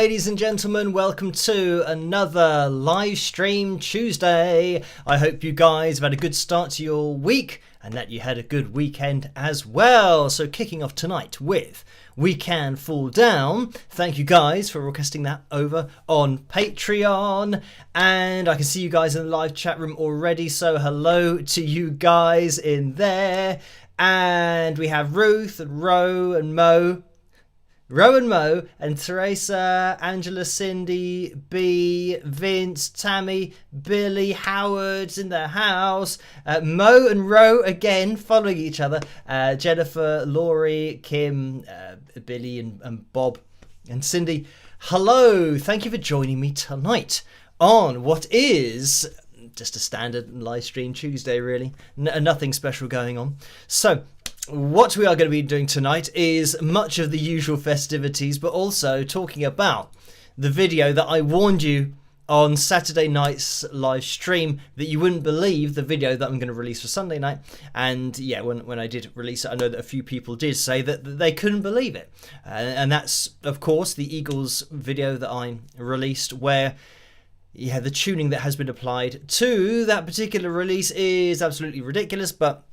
ladies and gentlemen, welcome to another live stream Tuesday. I hope you guys have had a good start to your week and that you had a good weekend as well. So kicking off tonight with We Can Fall Down. Thank you guys for requesting that over on Patreon. And I can see you guys in the live chat room already, so hello to you guys in there. And we have Ruth and Ro and Mo and Teresa, Angela, Cindy, B, Vince, Tammy, Billy, Howard's in the house. Mo and Ro again following each other. Jennifer, Laurie, Kim, Billy and Bob and Cindy. Hello, thank you for joining me tonight on what is just a standard live stream Tuesday, really. Nothing special going on. So what we are going to be doing tonight is much of the usual festivities, but also talking about the video that I warned you on Saturday night's live stream that you wouldn't believe, the video that I'm going to release for Sunday night. And yeah, when I did release it, I know that a few people did say that they couldn't believe it. And that's, of course, the Eagles video that I released where the tuning that has been applied to that particular release is absolutely ridiculous, but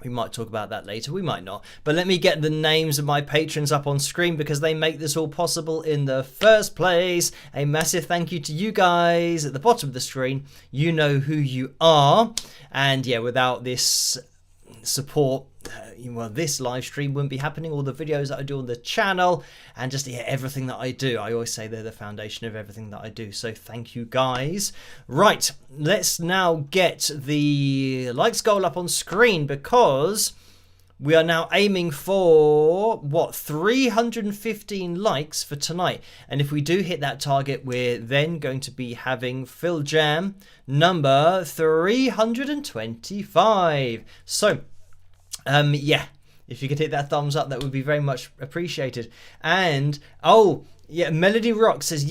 we might talk about that later, we might not. But let me get the names of my patrons up on screen because they make this all possible in the first place. A massive thank you to you guys at the bottom of the screen. You know who you are. And yeah, without this support, this live stream wouldn't be happening. All the videos that I do on the channel and just everything that I do, I always say they're the foundation of everything that I do, so thank you guys. Right, let's now get the likes goal up on screen because we are now aiming for 315 likes for tonight, and if we do hit that target, we're then going to be having Phil Jam number 325. So if you could hit that thumbs up, that would be very much appreciated. And Melody Rock says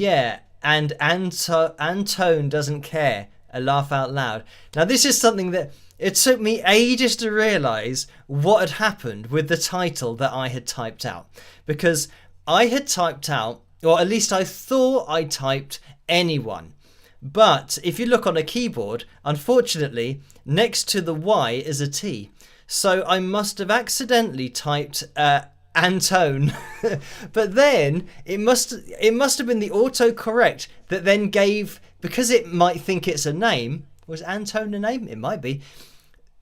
and Antone doesn't care. A laugh out loud. Now this is something that it took me ages to realise what had happened with the title that I had typed out, because I had typed out, or at least I thought I typed anyone. But if you look on a keyboard, unfortunately, next to the Y is a T. So I must have accidentally typed Antone, but then it must have been the autocorrect that then gave, because it might think it's a name. Was Antone a name? It might be.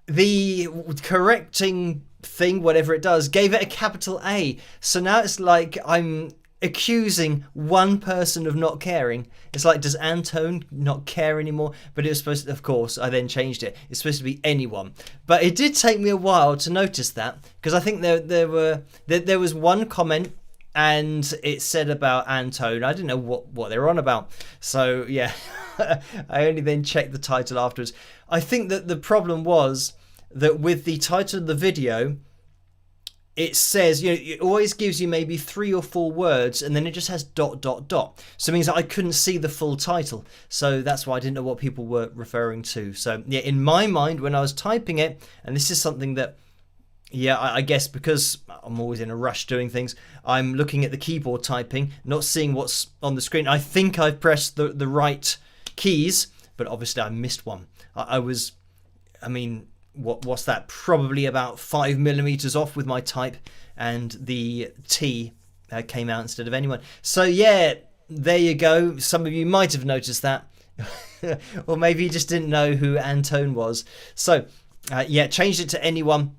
The correcting thing, whatever it does, gave it a capital A. So now it's like I'm accusing one person of not caring. It's like, does Antone not care anymore? But it was supposed to, of course, I then changed it. It's supposed to be anyone. But it did take me a while to notice that, because I think there was one comment and it said about Antone. I didn't know what they were on about. So yeah, I only then checked the title afterwards. I think that the problem was that with the title of the video, it says, it always gives you maybe 3 or 4 words and then it just has ... So it means that I couldn't see the full title. So that's why I didn't know what people were referring to. So yeah, in my mind, when I was typing it, and this is something that, I guess because I'm always in a rush doing things, I'm looking at the keyboard typing, not seeing what's on the screen. I think I've pressed the right keys, but obviously I missed one. What's that? Probably about 5 millimeters off with my type, and the T came out instead of anyone. So yeah, there you go. Some of you might have noticed that, or maybe you just didn't know who Antone was. So changed it to anyone.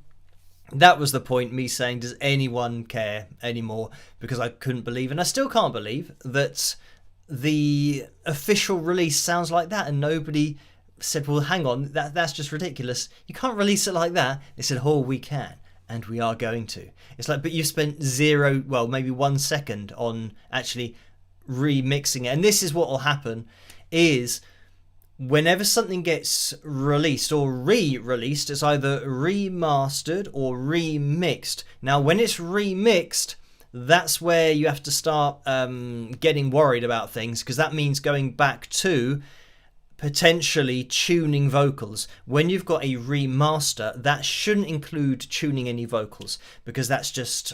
That was the point, me saying, does anyone care anymore? Because I couldn't believe, and I still can't believe, that the official release sounds like that, and nobody said, well, hang on, that's just ridiculous. You can't release it like that. They said, we can, and we are going to. It's like, but you spent maybe 1 second on actually remixing it. And this is what will happen is whenever something gets released or re-released, it's either remastered or remixed. Now, when it's remixed, that's where you have to start getting worried about things, because that means going back to potentially tuning vocals. When you've got a remaster, that shouldn't include tuning any vocals, because that's just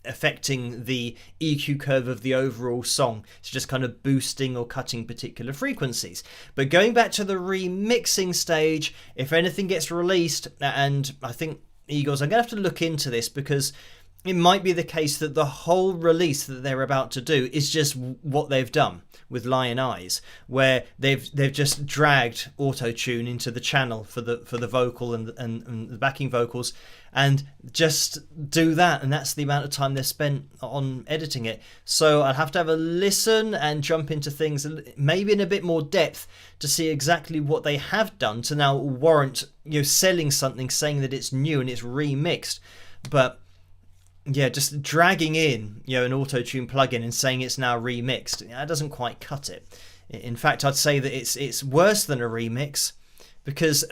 affecting the EQ curve of the overall song. It's just kind of boosting or cutting particular frequencies. But going back to the remixing stage, if anything gets released, and I think Eagles, I'm going to have to look into this, because it might be the case that the whole release that they're about to do is just what they've done with Lion Eyes, where they've just dragged Autotune into the channel for the vocal and the backing vocals, and just do that, and that's the amount of time they've spent on editing it. So I'll have to have a listen and jump into things maybe in a bit more depth to see exactly what they have done to now warrant selling something, saying that it's new and it's remixed. But yeah, just dragging in an Autotune plugin and saying it's now remixed, that doesn't quite cut it. In fact, I'd say that it's worse than a remix, because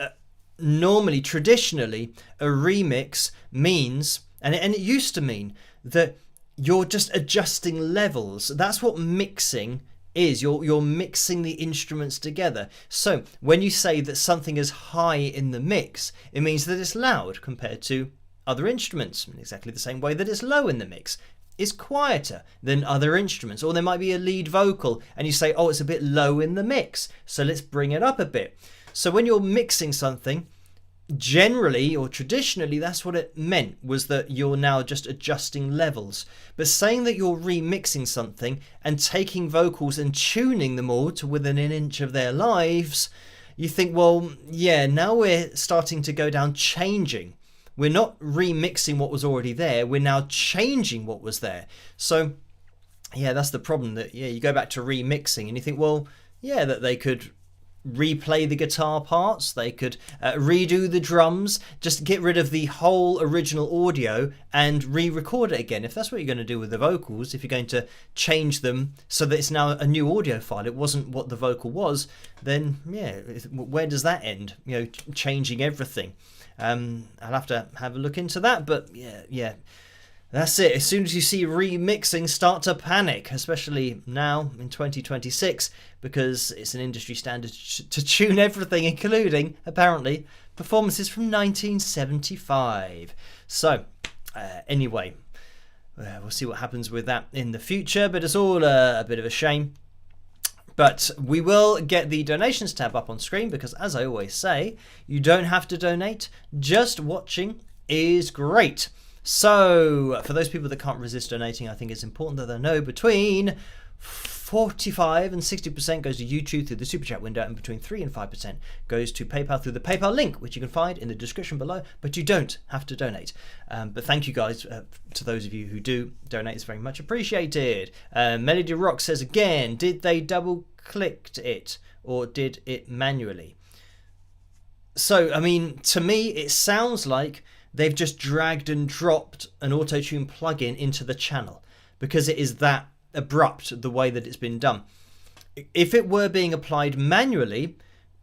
normally, traditionally, a remix means, and it used to mean, that you're just adjusting levels. That's what mixing is. You're mixing the instruments together. So when you say that something is high in the mix, it means that it's loud compared to other instruments, in exactly the same way that it's low in the mix. It's quieter than other instruments. Or there might be a lead vocal and you say, oh, it's a bit low in the mix, so let's bring it up a bit. So when you're mixing something, generally or traditionally, that's what it meant, was that you're now just adjusting levels. But saying that you're remixing something and taking vocals and tuning them all to within an inch of their lives, you think, well, yeah, now we're starting to go down changing. We're not remixing what was already there, we're now changing what was there. So yeah, that's the problem, that you go back to remixing and you think, well, yeah, that they could replay the guitar parts, they could redo the drums, just get rid of the whole original audio and re-record it again. If that's what you're going to do with the vocals, if you're going to change them so that it's now a new audio file, it wasn't what the vocal was, then yeah, where does that end? Changing everything. I'll have to have a look into that, but yeah, that's it. As soon as you see remixing, start to panic, especially now in 2026, because it's an industry standard to tune everything, including, apparently, performances from 1975. So, anyway, we'll see what happens with that in the future, but it's all a bit of a shame. But we will get the donations tab up on screen, because as I always say, you don't have to donate, just watching is great. So for those people that can't resist donating, I think it's important that they know between 45 and 60% goes to YouTube through the Super Chat window, and between 3 and 5% goes to PayPal through the PayPal link, which you can find in the description below, but you don't have to donate. But thank you guys, to those of you who do donate, it's very much appreciated. Melody Rock says, again, did they double clicked it or did it manually? So, I mean, to me, it sounds like they've just dragged and dropped an Autotune plugin into the channel, because it is that abrupt the way that it's been done. If it were being applied manually,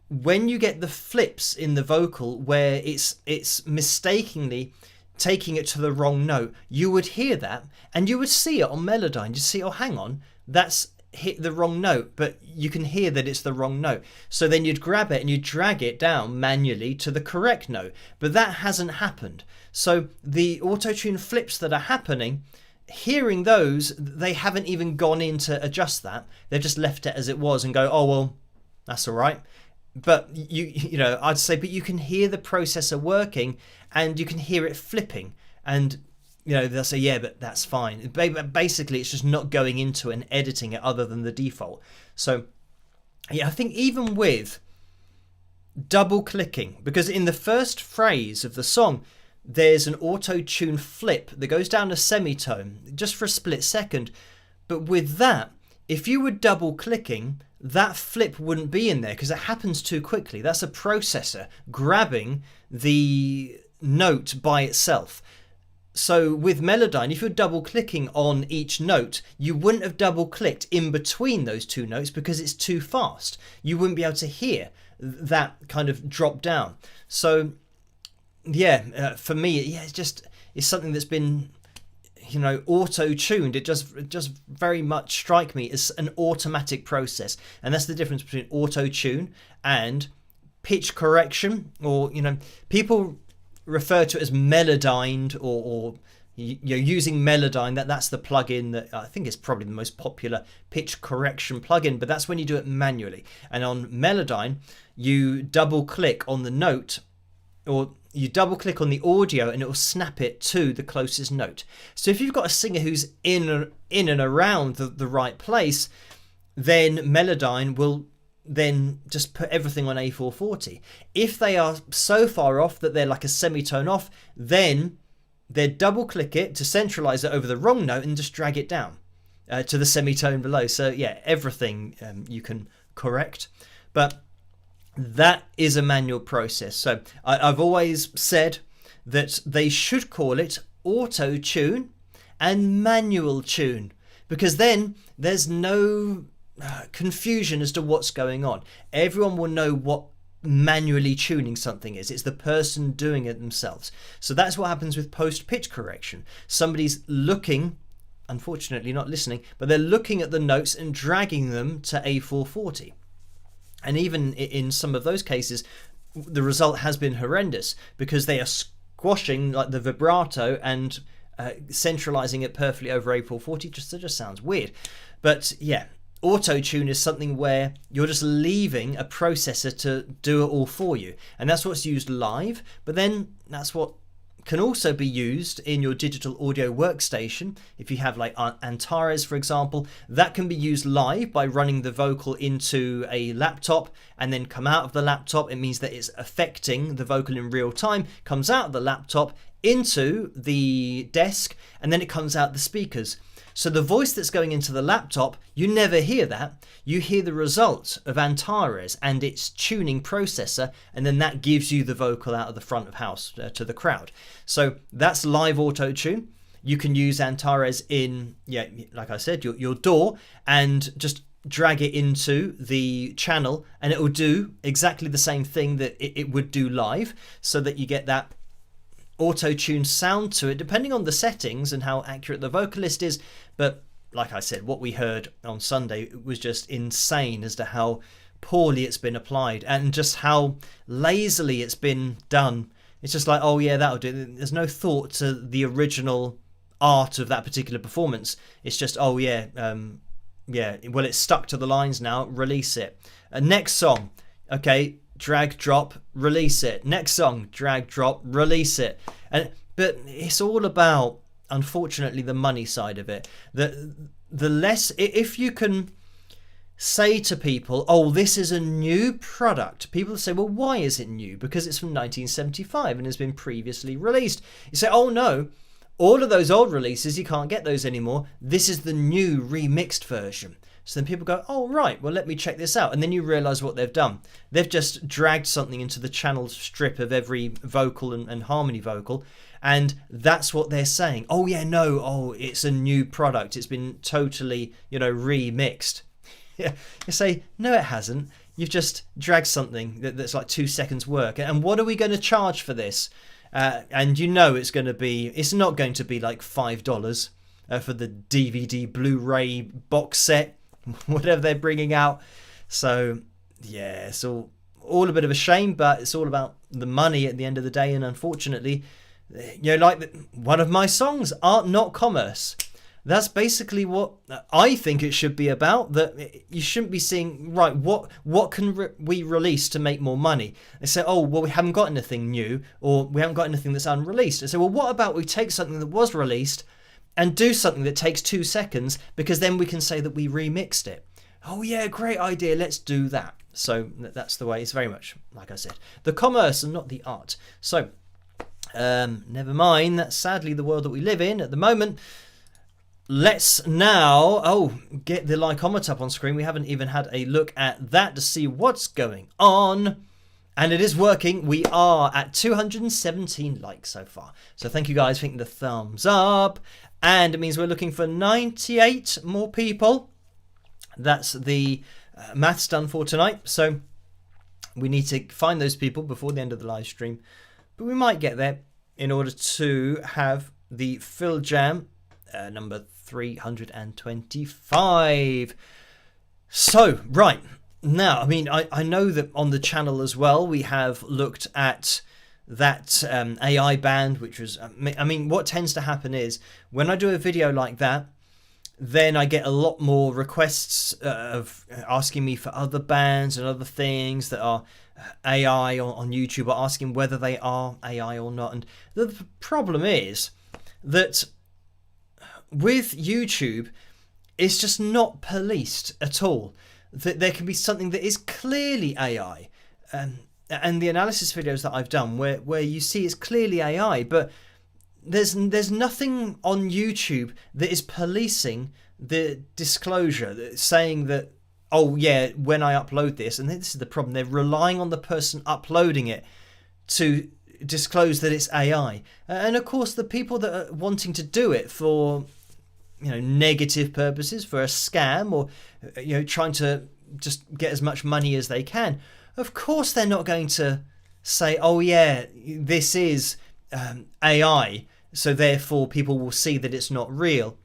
when you get the flips in the vocal where it's mistakenly taking it to the wrong note, you would hear that and you would see it on Melodyne. You see, oh, hang on, that's hit the wrong note, but you can hear that it's the wrong note. So then you'd grab it and you'd drag it down manually to the correct note, but that hasn't happened. So the Autotune flips that are happening, hearing those, they haven't even gone in to adjust that. They've just left it as it was and go, oh, well, that's all right. But you know, I'd say, but you can hear the processor working and you can hear it flipping, and you know, they'll say, yeah, but that's fine. Basically, it's just not going into it and editing it other than the default. So, yeah, I think even with double clicking, because in the first phrase of the song, there's an auto-tune flip that goes down a semitone just for a split second. But with that, if you were double clicking, that flip wouldn't be in there because it happens too quickly. That's a processor grabbing the note by itself. So with Melodyne, if you're double clicking on each note, you wouldn't have double clicked in between those two notes because it's too fast. You wouldn't be able to hear that kind of drop down. So yeah, for me, yeah, it's something that's been, you know, auto-tuned. It just very much strike me as an automatic process, and that's the difference between auto-tune and pitch correction, or, you know, people refer to it as melodyned or you're using Melodyne. That's the plugin that I think is probably the most popular pitch correction plugin, but that's when you do it manually. And on Melodyne, you double click on the note, or you double click on the audio, and it will snap it to the closest note. So if you've got a singer who's in and around the right place, then Melodyne will then just put everything on A440. If they are so far off that they're like a semitone off, then they double click it to centralize it over the wrong note and just drag it down to the semitone below. So yeah, everything you can correct, but that is a manual process. So I've always said that they should call it Autotune and manual tune, because then there's no confusion as to what's going on. Everyone will know what manually tuning something is. It's the person doing it themselves. So that's what happens with post pitch correction. Somebody's looking, unfortunately not listening, but they're looking at the notes and dragging them to A440. And even in some of those cases, the result has been horrendous, because they are squashing like the vibrato and centralizing it perfectly over A440. It just sounds weird. But yeah, Autotune is something where you're just leaving a processor to do it all for you, and that's what's used live. But then that's what can also be used in your digital audio workstation. If you have like Antares, for example, that can be used live by running the vocal into a laptop and then come out of the laptop. It means that it's affecting the vocal in real time, comes out of the laptop into the desk, and then it comes out the speakers. So the voice that's going into the laptop, you never hear that. You hear the result of Antares and its tuning processor, and then that gives you the vocal out of the front of house to the crowd. So that's live auto-tune. You can use Antares in, yeah, like I said, your DAW, and just drag it into the channel, and it will do exactly the same thing that it would do live, so that you get that auto-tune sound to it, depending on the settings and how accurate the vocalist is. But like I said, what we heard on Sunday was just insane as to how poorly it's been applied and just how lazily it's been done. It's just like, oh yeah, that'll do. There's no thought to the original art of that particular performance. It's just, oh yeah, well, it's stuck to the lines now, release it. Next song, okay, drag, drop, release it. Next song, drag, drop, release it. But it's all about, unfortunately, the money side of it. The less, if you can say to people, oh, this is a new product, people say, well, why is it new? Because it's from 1975 and has been previously released. You say, oh no, all of those old releases, you can't get those anymore. This is the new remixed version. So then people go, oh, right, well, let me check this out. And then you realize what they've done. They've just dragged something into the channel strip of every vocal and harmony vocal. And that's what they're saying. Oh, yeah, no, oh, it's a new product. It's been totally, remixed. You say, no, it hasn't. You've just dragged something that's like 2 seconds work. And what are we going to charge for this? And it's not going to be like $5 for the DVD Blu-ray box set, whatever they're bringing out. So yeah, it's all a bit of a shame, but it's all about the money at the end of the day. And unfortunately, like one of my songs, Art Not Commerce, that's basically what I think it should be about. That you shouldn't be seeing, right, what can we release to make more money? They say, oh, well, we haven't got anything new, or we haven't got anything that's unreleased. I say, well, what about we take something that was released and do something that takes 2 seconds, because then we can say that we remixed it. Oh yeah, great idea, let's do that. So that's the way. It's very much, like I said, the commerce and not the art. So never mind, that's sadly the world that we live in at the moment. Let's now get the likeometer up on screen. We haven't even had a look at that to see what's going on. And it is working. We are at 217 likes so far. So thank you guys for hitting the thumbs up. And it means we're looking for 98 more people. That's the maths done for tonight. So we need to find those people before the end of the live stream. But we might get there in order to have the Phil Jam number 325. So, right. Now, I mean, I know that on the channel as well, we have looked at that AI band, which was, I mean, what tends to happen is when I do a video like that, then I get a lot more requests of asking me for other bands and other things that are AI on YouTube, or asking whether they are AI or not. And the problem is that with YouTube, it's just not policed at all. That there can be something that is clearly AI. And the analysis videos that I've done where you see it's clearly AI, but there's nothing on YouTube that is policing the disclosure, saying that, oh yeah, when I upload this, and this is the problem, they're relying on the person uploading it to disclose that it's AI. And of course, the people that are wanting to do it for, you know, negative purposes, for a scam, or, you know, trying to just get as much money as they can, of course they're not going to say, oh yeah, this is AI, so therefore people will see that it's not real.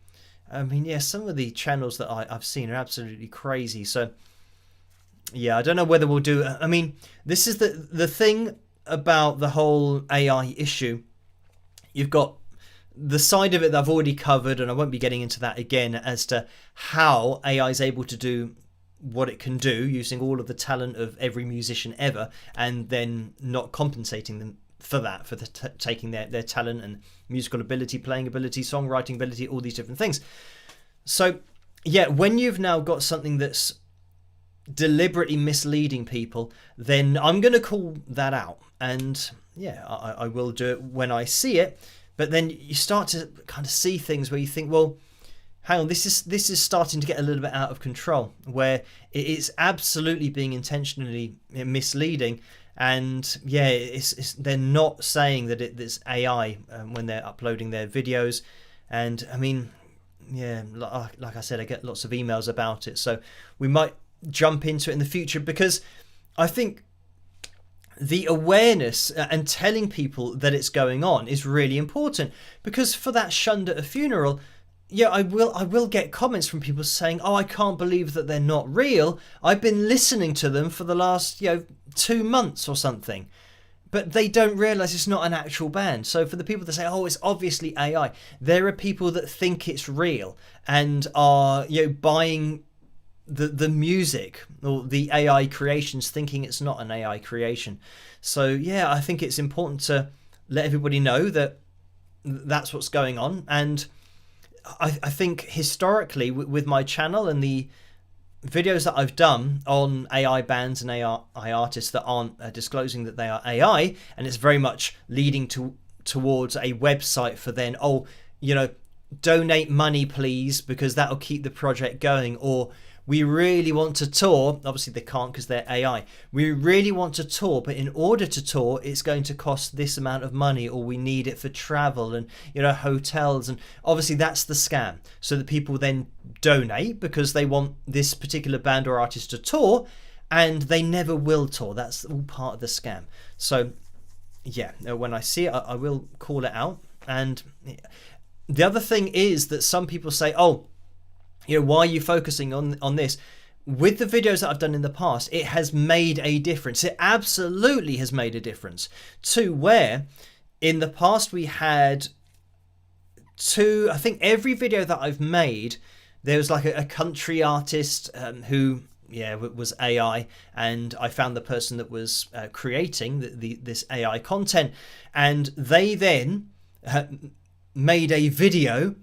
I mean, yeah, some of the channels that I've seen are absolutely crazy. So yeah, I don't know whether we'll do, I mean, this is the thing about the whole AI issue. You've got the side of it that I've already covered, and I won't be getting into that again, as to how AI is able to do what it can do using all of the talent of every musician ever, and then not compensating them for that, for taking their talent and musical ability, playing ability, songwriting ability, all these different things. So yeah, when you've now got something that's deliberately misleading people, then I'm going to call that out. And yeah, I will do it when I see it. But then you start to kind of see things where you think, well, hang on, this is starting to get a little bit out of control, where it is absolutely being intentionally misleading. And yeah, they're not saying that it's AI when they're uploading their videos. And I mean, yeah, like I said, I get lots of emails about it. So we might jump into it in the future, because I think the awareness and telling people that it's going on is really important. Because for that shunned at a funeral, yeah, I will get comments from people saying, oh, I can't believe that they're not real. I've been listening to them for the last 2 months or something. But they don't realise it's not an actual band. So for the people that say, oh, it's obviously AI, there are people that think it's real and are buying the music or the AI creations, thinking it's not an AI creation. So yeah, I think it's important to let everybody know that that's what's going on. And I think historically with my channel and the videos that I've done on AI bands and AI artists that aren't disclosing that they are AI, and it's very much leading towards a website for then, donate money please, because that'll keep the project going, or we really want to tour. Obviously they can't because they're AI. We really want to tour, but in order to tour, it's going to cost this amount of money, or we need it for travel and hotels. And obviously that's the scam. So that people then donate because they want this particular band or artist to tour, and they never will tour. That's all part of the scam. So yeah, when I see it, I will call it out. And the other thing is that some people say, oh, why are you focusing on this? With the videos that I've done in the past, it has made a difference. It absolutely has made a difference, to where in the past we had I think every video that I've made, there was like a country artist who was AI, and I found the person that was creating this AI content, and they then made a video.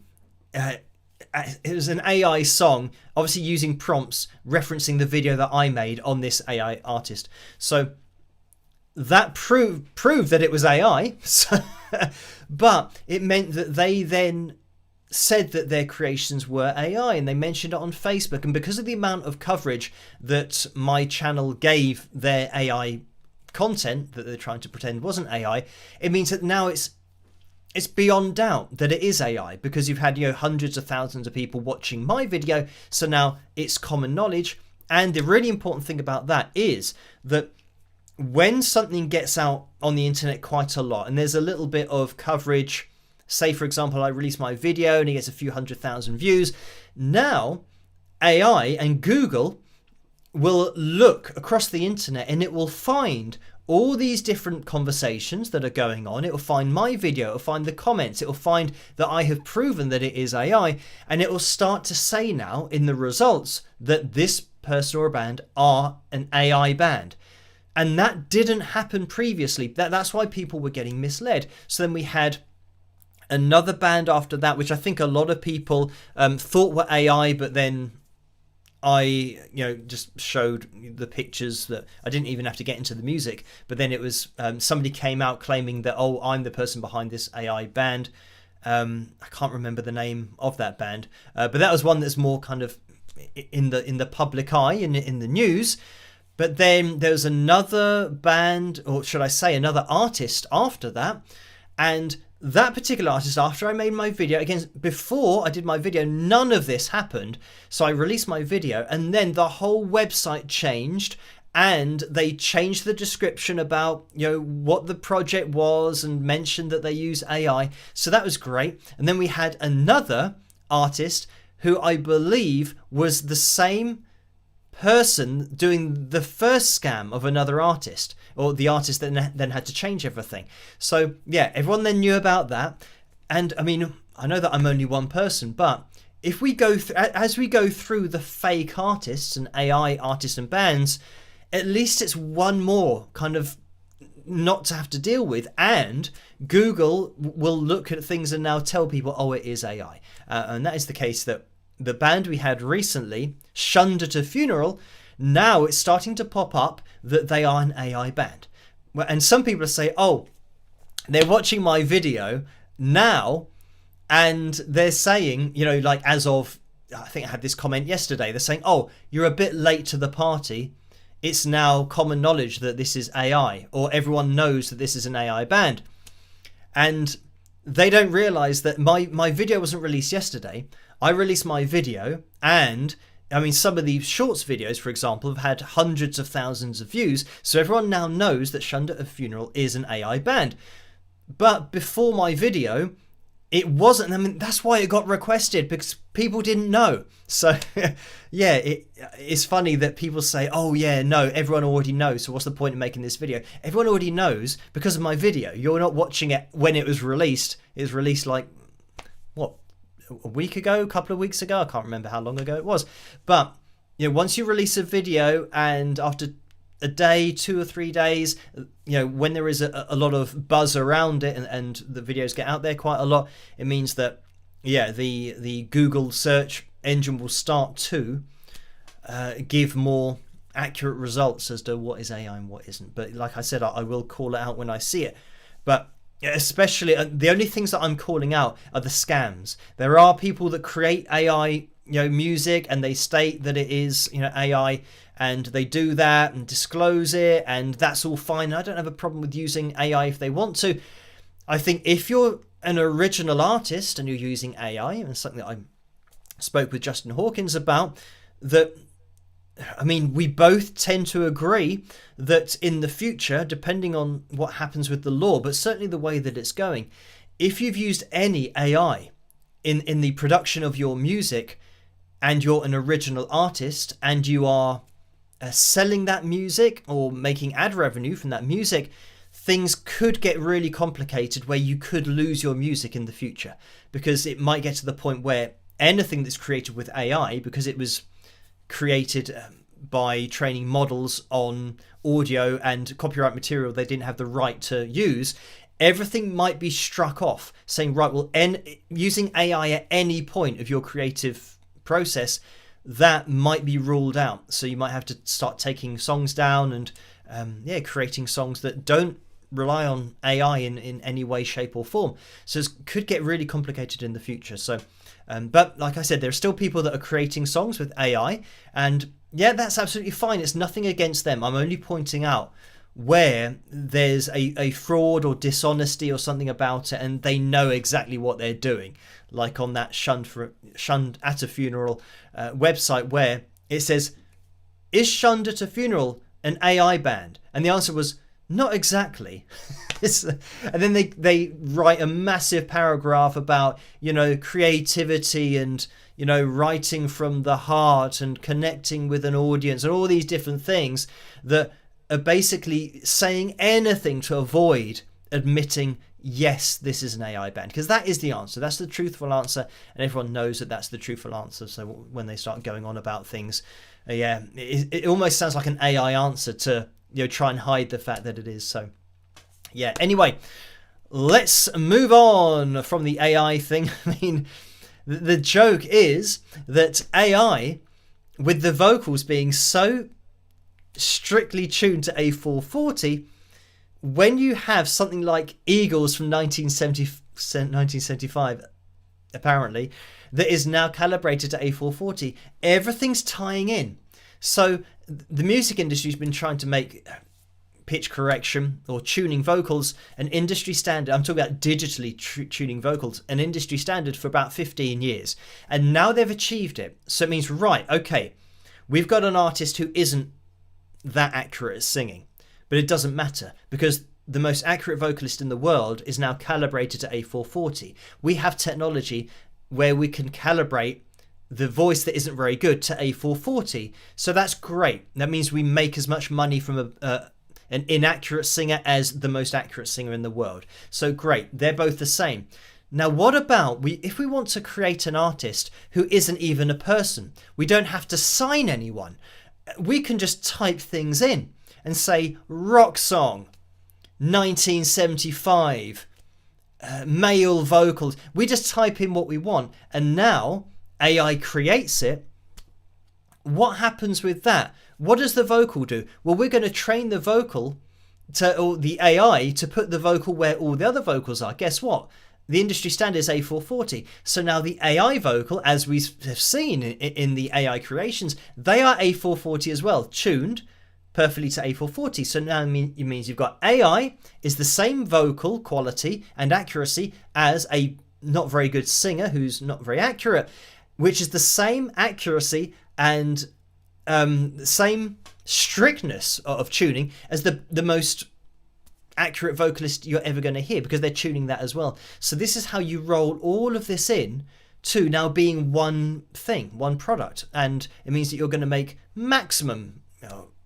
It was an AI song, obviously using prompts referencing the video that I made on this AI artist. So that proved that it was AI. But it meant that they then said that their creations were AI, and they mentioned it on Facebook. And because of the amount of coverage that my channel gave their AI content that they're trying to pretend wasn't AI, it means that now it's beyond doubt that it is AI, because you've had hundreds of thousands of people watching my video. So now it's common knowledge. And the really important thing about that is that when something gets out on the internet quite a lot, and there's a little bit of coverage, say for example I release my video and it gets a few 100,000 views, now AI and Google will look across the internet and it will find all these different conversations that are going on. It will find my video, it will find the comments, it will find that I have proven that it is AI, and it will start to say now in the results that this person or band are an AI band. And that didn't happen previously. That's why people were getting misled. So then we had another band after that, which I think a lot of people thought were AI, but then I just showed the pictures that I didn't even have to get into the music. But then it was somebody came out claiming that, oh, I'm the person behind this AI band. I can't remember the name of that band, but that was one that's more kind of in the public eye, in the news. But then there was another band, or should I say another artist after that, and that particular artist, after I made my video, again, before I did my video, none of this happened. So I released my video and then the whole website changed, and they changed the description about, what the project was and mentioned that they use AI. So that was great. And then we had another artist who I believe was the same person doing the first scam of another artist, or the artist that then had to change everything. So yeah, everyone then knew about that. And I mean, I know that I'm only one person, but if we go as we go through the fake artists and AI artists and bands, at least it's one more kind of not to have to deal with. And Google will look at things and now tell people, oh, it is AI. And that is the case that the band we had recently, Shunned at a Funeral, now it's starting to pop up that they are an AI band. And some people say, oh, they're watching my video now and they're saying, like as of, I think I had this comment yesterday, they're saying, oh, you're a bit late to the party. It's now common knowledge that this is AI, or everyone knows that this is an AI band. And they don't realize that my video wasn't released yesterday. I released my video, and I mean, some of these shorts videos, for example, have had hundreds of thousands of views. So everyone now knows that Shunned at a Funeral is an AI band. But before my video, it wasn't. I mean, that's why it got requested, because people didn't know. So yeah, it's funny that people say, oh yeah, no, everyone already knows. So what's the point of making this video? Everyone already knows because of my video. You're not watching it when it was released. It was released like, what, a week ago, a couple of weeks ago? I can't remember how long ago it was. But once you release a video and after a day, 2 or 3 days, when there is a lot of buzz around it and the videos get out there quite a lot, it means that the Google search engine will start to give more accurate results as to what is AI and what isn't. But like I said, I will call it out when I see it. But especially the only things that I'm calling out are the scams. There are people that create AI music and they state that it is AI, and they do that and disclose it, and that's all fine. I don't have a problem with using AI if they want to. I think if you're an original artist and you're using AI, and something that I spoke with Justin Hawkins about, that I mean, we both tend to agree that in the future, depending on what happens with the law, but certainly the way that it's going, if you've used any AI in the production of your music and you're an original artist and you are selling that music or making ad revenue from that music, things could get really complicated where you could lose your music in the future, because it might get to the point where anything that's created with AI, because it was created by training models on audio and copyright material they didn't have the right to use, everything might be struck off, saying, right, well, using AI at any point of your creative process, that might be ruled out. So you might have to start taking songs down and creating songs that don't rely on AI in any way, shape or form. So it could get really complicated in the future. So but like I said, there are still people that are creating songs with AI, and yeah, that's absolutely fine. It's nothing against them. I'm only pointing out where there's a fraud or dishonesty or something about it, and they know exactly what they're doing. Like on that Shunned at a Funeral website, where it says, is Shunned at a Funeral an AI band? And the answer was, not exactly. And then they write a massive paragraph about, creativity and, writing from the heart and connecting with an audience and all these different things that are basically saying anything to avoid admitting, yes, this is an AI band, because that is the answer. That's the truthful answer, and everyone knows that that's the truthful answer. So when they start going on about things, it almost sounds like an AI answer to try and hide the fact that it is. So yeah, anyway, let's move on from the AI thing. I mean, the joke is that AI, with the vocals being so strictly tuned to A440, when you have something like Eagles from 1975, apparently, that is now calibrated to A440, everything's tying in. So the music industry's been trying to make pitch correction or tuning vocals an industry standard. I'm talking about digitally tuning vocals, an industry standard for about 15 years. And now they've achieved it. So it means, right, okay, we've got an artist who isn't that accurate at singing. But it doesn't matter, because the most accurate vocalist in the world is now calibrated to A440. We have technology where we can calibrate the voice that isn't very good to A440. So that's great. That means we make as much money from an inaccurate singer as the most accurate singer in the world. So great. They're both the same. Now, what about if we want to create an artist who isn't even a person? We don't have to sign anyone. We can just type things in and say rock song 1975, male vocals. We just type in what we want, and now AI creates it. What happens with that? What does the vocal do? Well, we're going to train the the AI to put the vocal where all the other vocals are. Guess what? The industry standard is A440. So now the AI vocal, as we have seen in the AI creations, they are A440 as well, tuned perfectly to A440. So now it means you've got AI is the same vocal quality and accuracy as a not very good singer who's not very accurate, which is the same accuracy and same strictness of tuning as the most accurate vocalist you're ever going to hear, because they're tuning that as well. So this is how you roll all of this in to now being one thing, one product, and it means that you're going to make maximum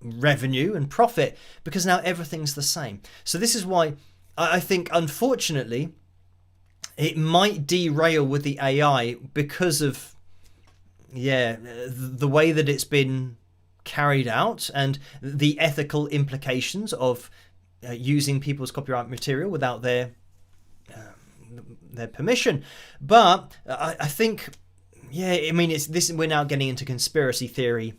revenue and profit because now everything's the same. So this is why I think, unfortunately, it might derail with the AI because of the way that it's been carried out and the ethical implications of using people's copyright material without their permission. But I think, it's this. We're now getting into conspiracy theory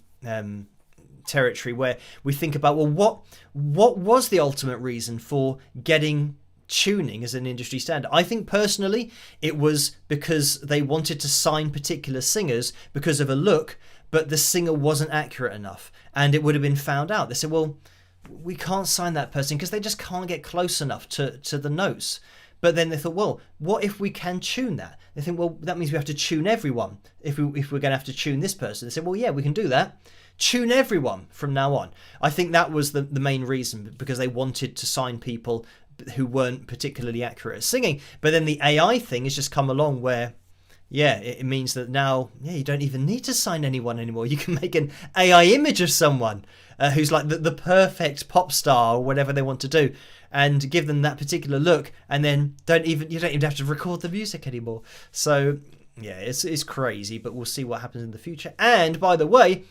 territory where we think about, well, what was the ultimate reason for getting tuning as an industry standard? I think personally it was because they wanted to sign particular singers because of a look, but the singer wasn't accurate enough and it would have been found out. They said, well, we can't sign that person because they just can't get close enough to the notes. But then they thought, well, what if we can tune that? They think, well, that means we have to tune everyone. If we're going to have to tune this person, they said, well, yeah, we can do that. Tune everyone from now on. I think that was the main reason, because they wanted to sign people who weren't particularly accurate at singing. But then the AI thing has just come along where, it means that now, you don't even need to sign anyone anymore. You can make an AI image of someone who's like the perfect pop star or whatever they want to do, and give them that particular look, and then you don't even have to record the music anymore. So it's crazy, but we'll see what happens in the future. And by the way,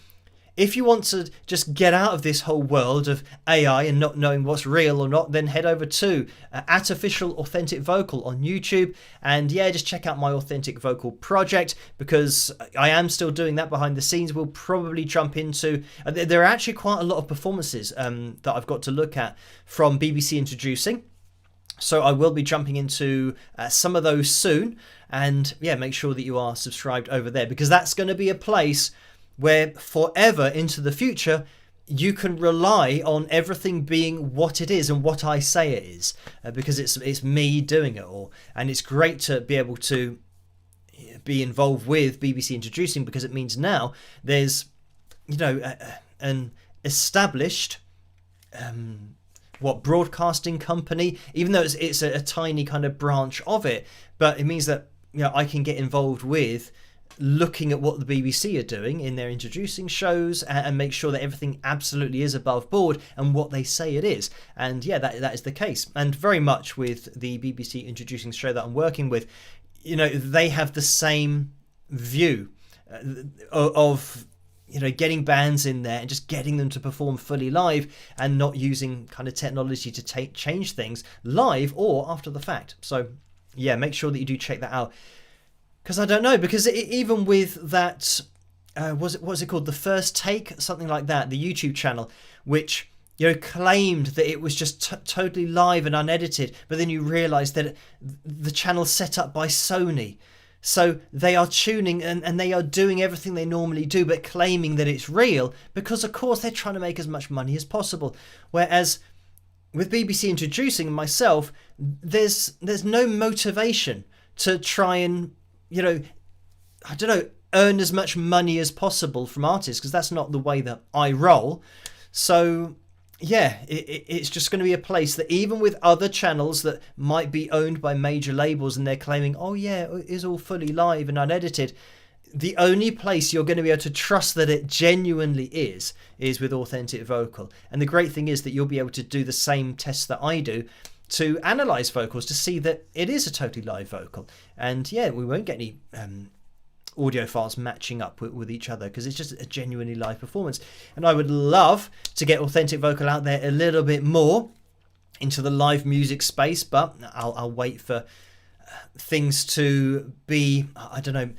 if you want to just get out of this whole world of AI and not knowing what's real or not, then head over to Artificial Authentic Vocal on YouTube, and just check out my Authentic Vocal project, because I am still doing that behind the scenes. We'll probably jump into there are actually quite a lot of performances that I've got to look at from BBC Introducing, so I will be jumping into some of those soon. And make sure that you are subscribed over there, because that's going to be a place where forever into the future you can rely on everything being what it is and what I say it is, because it's me doing it all. And it's great to be able to be involved with BBC Introducing, because it means now there's an established broadcasting company, even though it's a tiny kind of branch of it, but it means that I can get involved with looking at what the BBC are doing in their introducing shows and make sure that everything absolutely is above board and what they say it is. And yeah, that is the case. And very much with the BBC introducing show that I'm working with, they have the same view of getting bands in there and just getting them to perform fully live and not using kind of technology to change things live or after the fact. So yeah, make sure that you do check that out. Because I don't know, because even with that, what's it called? The First Take, something like that, the YouTube channel, which claimed that it was just totally live and unedited, but then you realise that the channel's set up by Sony. So they are tuning and they are doing everything they normally do, but claiming that it's real because, of course, they're trying to make as much money as possible. Whereas with BBC introducing myself, there's no motivation to try and, earn as much money as possible from artists, because that's not the way that I roll. So yeah, it's just going to be a place that even with other channels that might be owned by major labels and they're claiming, oh yeah, it is all fully live and unedited, the only place you're going to be able to trust that it genuinely is with Authentic Vocal. And the great thing is that you'll be able to do the same tests that I do to analyze vocals to see that it is a totally live vocal. And yeah, we won't get any audio files matching up with each other because it's just a genuinely live performance. And I would love to get Authentic Vocal out there a little bit more into the live music space, but I'll wait for things to be, I don't know,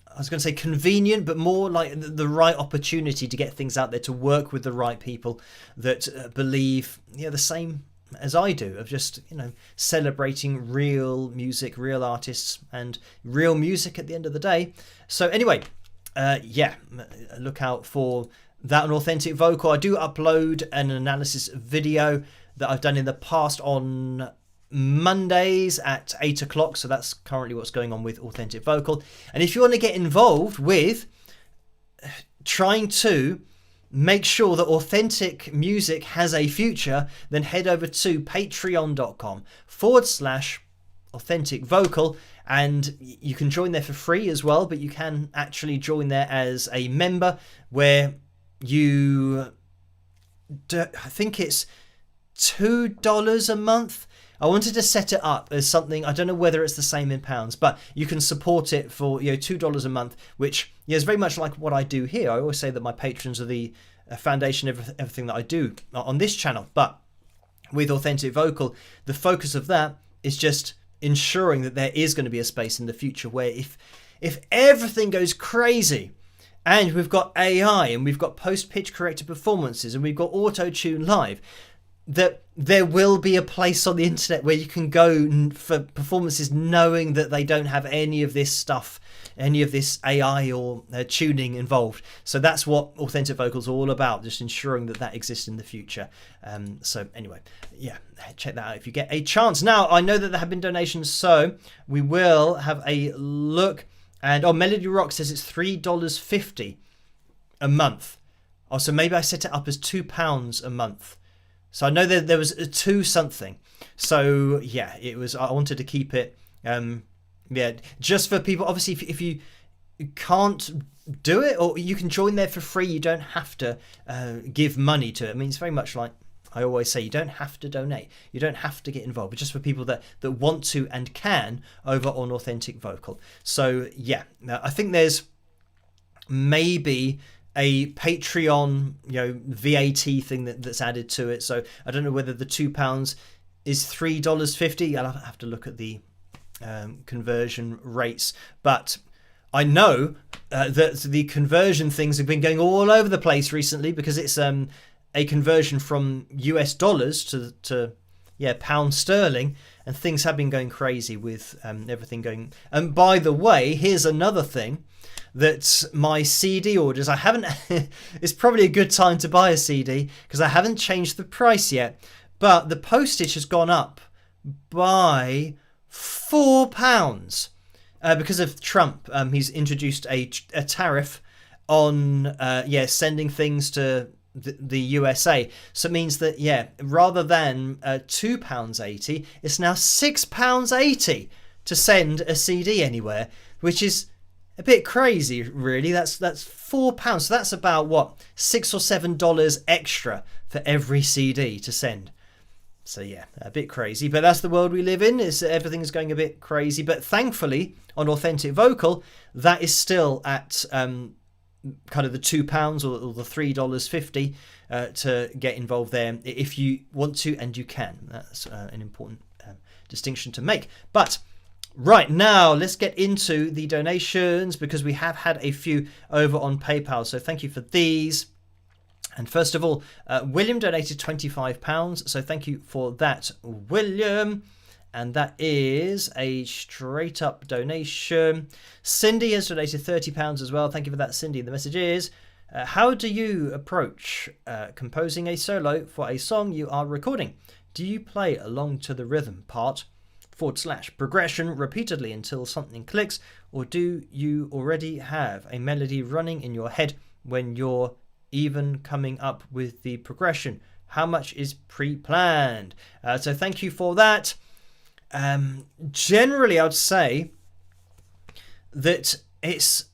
I was going to say convenient, but more like the right opportunity to get things out there, to work with the right people that believe the same as I do, of just celebrating real music, real artists, and real music at the end of the day. So anyway, look out for that on Authentic Vocal. I do upload an analysis video that I've done in the past on Mondays at 8 o'clock. So that's currently what's going on with Authentic Vocal. And if you want to get involved with trying to make sure that authentic music has a future, then head over to patreon.com/authentic vocal, and you can join there for free as well, but you can actually join there as a member where I think it's $2 a month. I wanted to set it up as something, I don't know whether it's the same in pounds, but you can support it for $2 a month, which is very much like what I do here. I always say that my patrons are the foundation of everything that I do on this channel. But with Authentic Vocal, the focus of that is just ensuring that there is going to be a space in the future where if everything goes crazy and we've got AI and we've got post-pitch corrected performances and we've got Autotune live, that there will be a place on the internet where you can go for performances knowing that they don't have any of this stuff, any of this AI or tuning involved. So that's what Authentic Vocal's all about, just ensuring that exists in the future. So anyway, yeah, check that out if you get a chance. Now, I know that there have been donations, so we will have a look. And Melody Rock says it's $3.50 a month. Oh, so maybe I set it up as £2 a month. So I know that there was a 2 something. So yeah, it was. I wanted to keep it. Just for people. Obviously, if you can't do it, or you can join there for free. You don't have to give money to it. I mean, it's very much like I always say. You don't have to donate. You don't have to get involved. But just for people that want to and can over on Authentic Vocal. So yeah, I think there's maybe a Patreon, VAT thing that's added to it. So I don't know whether the £2 is $3.50. I'll have to look at the conversion rates. But I know that the conversion things have been going all over the place recently because it's a conversion from US dollars to pound sterling, and things have been going crazy with everything going. And by the way, here's another thing. That my CD orders, I haven't, it's probably a good time to buy a CD because I haven't changed the price yet, but the postage has gone up by £4 because of Trump. He's introduced a tariff on sending things to the USA. So it means that, rather than £2.80, it's now £6.80 to send a CD anywhere, which is a bit crazy, really. That's £4. So that's about what, $6 or $7 extra for every CD to send. So yeah, a bit crazy, but that's the world we live in. Everything's going a bit crazy, but thankfully on Authentic Vocal, that is still at kind of the £2 or the $3.50 to get involved there if you want to, and you can. That's an important distinction to make. But right now, let's get into the donations, because we have had a few over on PayPal. So thank you for these. And first of all, William donated £25. So thank you for that, William. And that is a straight up donation. Cindy has donated £30 as well. Thank you for that, Cindy. The message is, how do you approach composing a solo for a song you are recording? Do you play along to the rhythm part / progression repeatedly until something clicks? Or do you already have a melody running in your head when you're even coming up with the progression? How much is pre-planned? So thank you for that. Generally, I would say that it's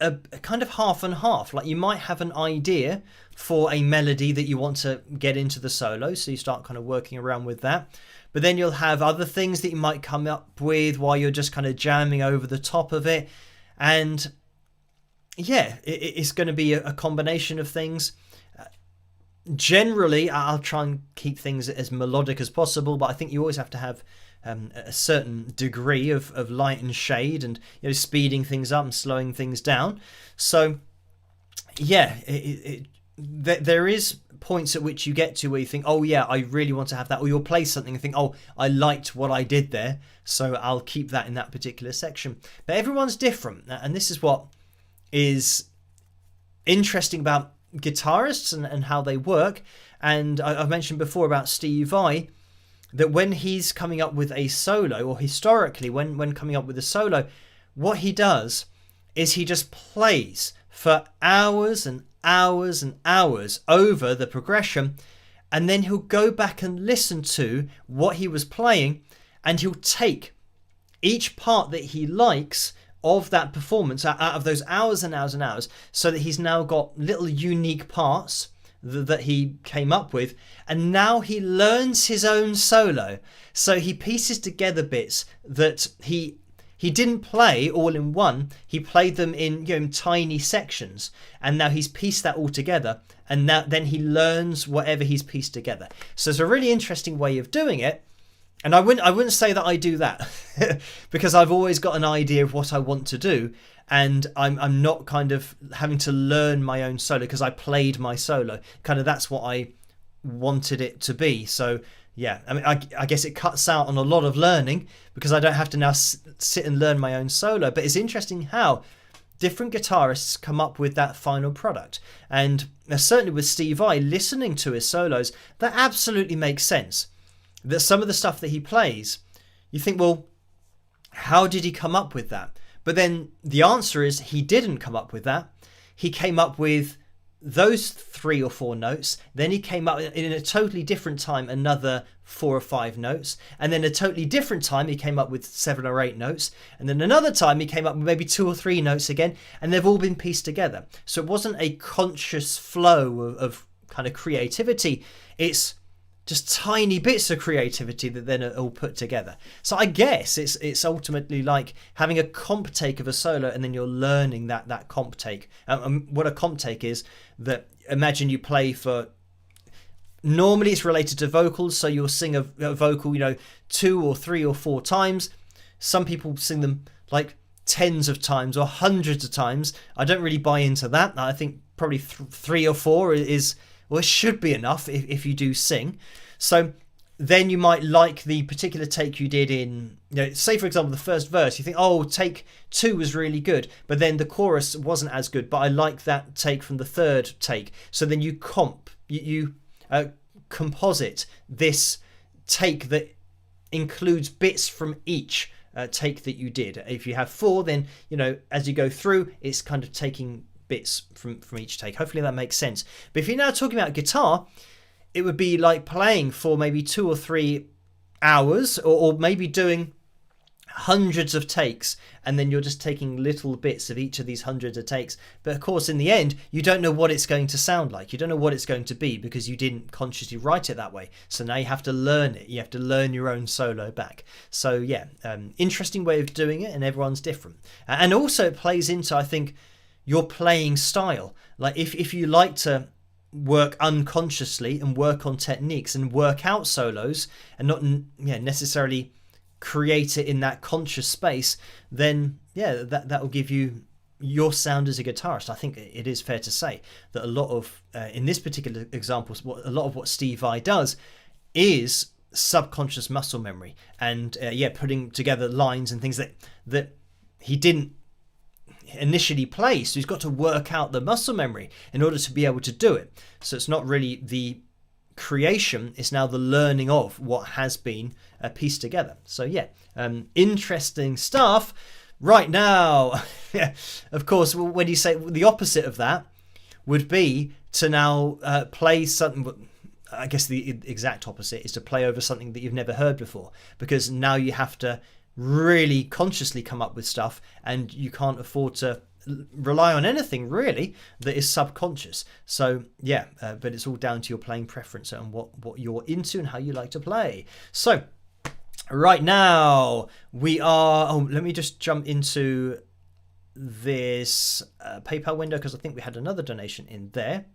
a kind of half and half. Like, you might have an idea for a melody that you want to get into the solo, so you start kind of working around with that. But then you'll have other things that you might come up with while you're just kind of jamming over the top of it. And yeah, it's going to be a combination of things. Generally, I'll try and keep things as melodic as possible, but I think you always have to have a certain degree of light and shade, and speeding things up and slowing things down. So yeah, there is points at which you get to where you think, oh yeah, I really want to have that, or you'll play something and think, oh, I liked what I did there, so I'll keep that in that particular section. But everyone's different, and this is what is interesting about guitarists and how they work. And I've mentioned before about Steve Vai, that when he's coming up with a solo, or historically when coming up with a solo, what he does is he just plays for hours and hours and hours over the progression, and then he'll go back and listen to what he was playing, and he'll take each part that he likes of that performance out of those hours and hours and hours, so that he's now got little unique parts that he came up with, and now he learns his own solo. So he pieces together bits that he didn't play all in one. He played them in tiny sections, and now he's pieced that all together, and then he learns whatever he's pieced together. So it's a really interesting way of doing it. And I wouldn't say that I do that because I've always got an idea of what I want to do, and I'm not kind of having to learn my own solo because I played my solo. Kind of that's what I wanted it to be. So yeah, I mean, I guess it cuts out on a lot of learning because I don't have to now sit and learn my own solo. But it's interesting how different guitarists come up with that final product. And certainly with Steve Vai, listening to his solos, that absolutely makes sense. That some of the stuff that he plays, you think, well, how did he come up with that? But then the answer is he didn't come up with that. He came up with those 3 or 4 notes. Then he came up in a totally different time, another 4 or 5 notes. And then a totally different time, he came up with 7 or 8 notes. And then another time, he came up with maybe 2 or 3 notes again. And they've all been pieced together. So it wasn't a conscious flow of kind of creativity. It's just tiny bits of creativity that then are all put together. So I guess it's ultimately like having a comp take of a solo, and then you're learning that comp take. What a comp take is, that imagine you play for, normally it's related to vocals, so you'll sing a vocal 2 or 3 or 4 times. Some people sing them like tens of times or hundreds of times. I don't really buy into that. I think probably 3 or 4 is, well, it should be enough if you do sing. So then you might like the particular take you did in, say for example the first verse, you think, oh, take 2 was really good, but then the chorus wasn't as good, but I like that take from the third take. So then you composite this take that includes bits from each take that you did. If you have 4, then as you go through, it's kind of taking bits from each take. Hopefully that makes sense. But if you're now talking about guitar, it would be like playing for maybe 2 or 3 hours, or maybe doing hundreds of takes, and then you're just taking little bits of each of these hundreds of takes. But of course, in the end, you don't know what it's going to sound like. You don't know what it's going to be because you didn't consciously write it that way. So now you have to learn it. You have to learn your own solo back. So yeah, interesting way of doing it, and everyone's different. And also it plays into, I think, your playing style. Like if you like to work unconsciously and work on techniques and work out solos and not necessarily create it in that conscious space, then yeah, that will give you your sound as a guitarist. I think it is fair to say that a lot of in this particular example, a lot of what Steve Vai does is subconscious muscle memory, and putting together lines and things that he didn't initially play, so he's got to work out the muscle memory in order to be able to do it. So it's not really the creation, it's now the learning of what has been pieced together. So yeah, interesting stuff. Right now, of course, when you say the opposite of that would be to now play something. I guess the exact opposite is to play over something that you've never heard before, because now you have to really consciously come up with stuff, and you can't afford to rely on anything really that is subconscious. So yeah, but it's all down to your playing preference and what you're into and how you like to play. So right now we are, let me just jump into this PayPal window, because I think we had another donation in there.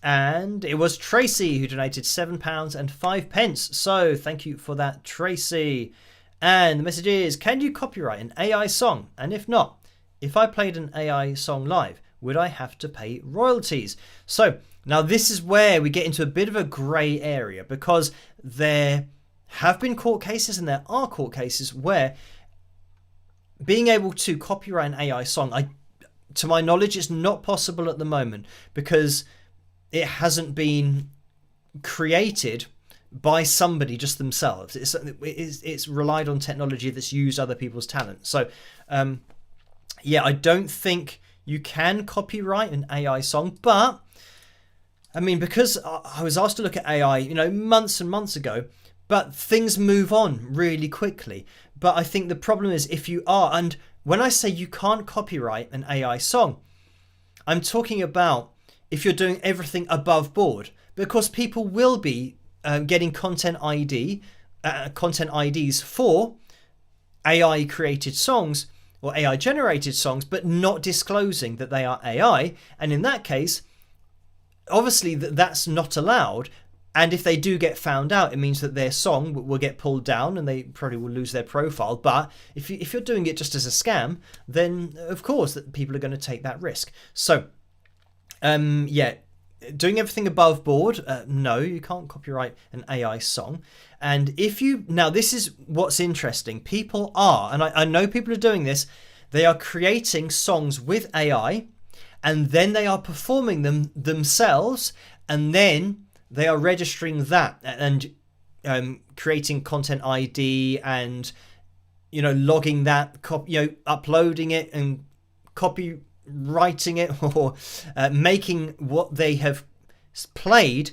And it was Tracy who donated £7.05. So thank you for that, Tracy. And the message is, can you copyright an AI song? And if not, if I played an AI song live, would I have to pay royalties? So now this is where we get into a bit of a grey area, because there have been court cases and there are court cases where being able to copyright an AI song, to my knowledge, is not possible at the moment because it hasn't been created by somebody just themselves. It's relied on technology that's used other people's talent. So I don't think you can copyright an AI song, but I mean, because I was asked to look at AI, months and months ago, but things move on really quickly. But I think the problem is if you are, and when I say you can't copyright an AI song, I'm talking about if you're doing everything above board, because people will be getting content IDs for AI created songs or AI generated songs, but not disclosing that they are AI. And in that case, obviously that's not allowed. And if they do get found out, it means that their song will get pulled down and they probably will lose their profile. But if you're doing it just as a scam, then of course that people are going to take that risk. So doing everything above board, no, you can't copyright an AI song. And now this is what's interesting. People are, and I know people are doing this, they are creating songs with AI, and then they are performing them themselves, and then they are registering that and creating content ID and logging that, uploading it and copywriting it, or making what they have played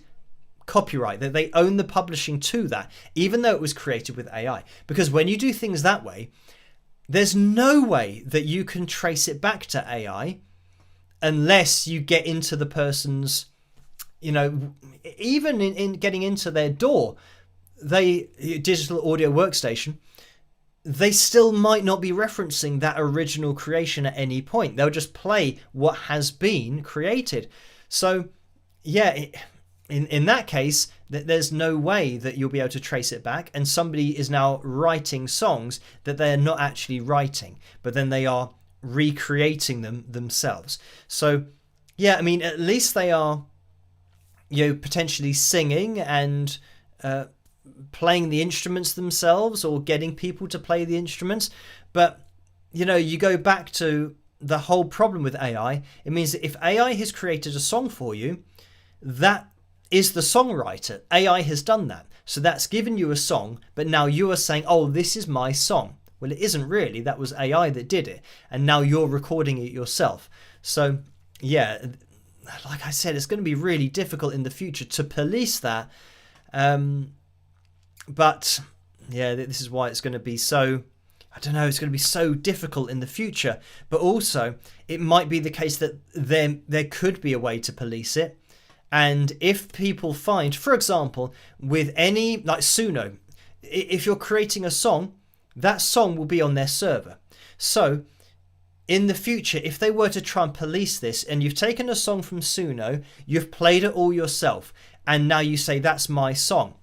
copyright, that they own the publishing to that, even though it was created with AI. Because when you do things that way, there's no way that you can trace it back to AI unless you get into the person's, even in getting into their DAW, digital audio workstation, they still might not be referencing that original creation at any point. They'll just play what has been created. So yeah, in that case, there's no way that you'll be able to trace it back, and somebody is now writing songs that they're not actually writing, but then they are recreating them themselves. So yeah, I mean, at least they are potentially singing and playing the instruments themselves, or getting people to play the instruments. But you go back to the whole problem with AI. It means that if AI has created a song for you, that is the songwriter. AI has done that. So that's given you a song, but now you are saying, oh, this is my song. Well, it isn't really. That was AI that did it, and now you're recording it yourself. So yeah, like I said, it's going to be really difficult in the future to police that. But yeah, this is why it's going to be so I don't know, it's going to be so difficult in the future. But also, it might be the case that there could be a way to police it. And if people find, for example, with any, like Suno, if you're creating a song, that song will be on their server. So in the future, if they were to try and police this, and you've taken a song from Suno, you've played it all yourself, and now you say, that's my song.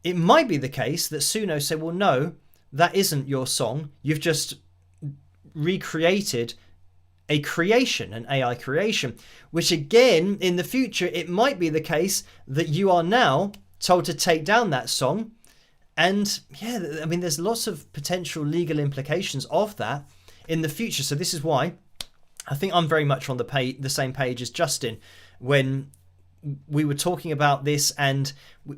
It might be the case that Suno say, well, no, that isn't your song. You've just recreated a creation, an AI creation, which again, in the future, it might be the case that you are now told to take down that song. And yeah, I mean, there's lots of potential legal implications of that in the future. So this is why I think I'm very much on the same page as Justin when we were talking about this, and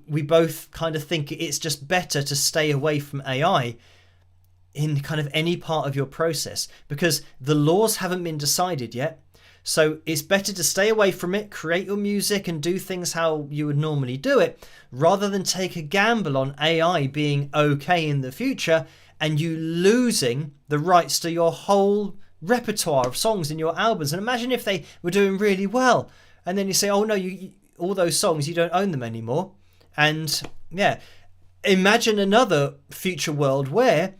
we both kind of think it's just better to stay away from AI in kind of any part of your process, because the laws haven't been decided yet. So it's better to stay away from it, create your music and do things how you would normally do it, rather than take a gamble on AI being okay in the future and you losing the rights to your whole repertoire of songs in your albums. And imagine if they were doing really well, and then you say, oh no, all those songs, you don't own them anymore. And yeah, imagine another future world where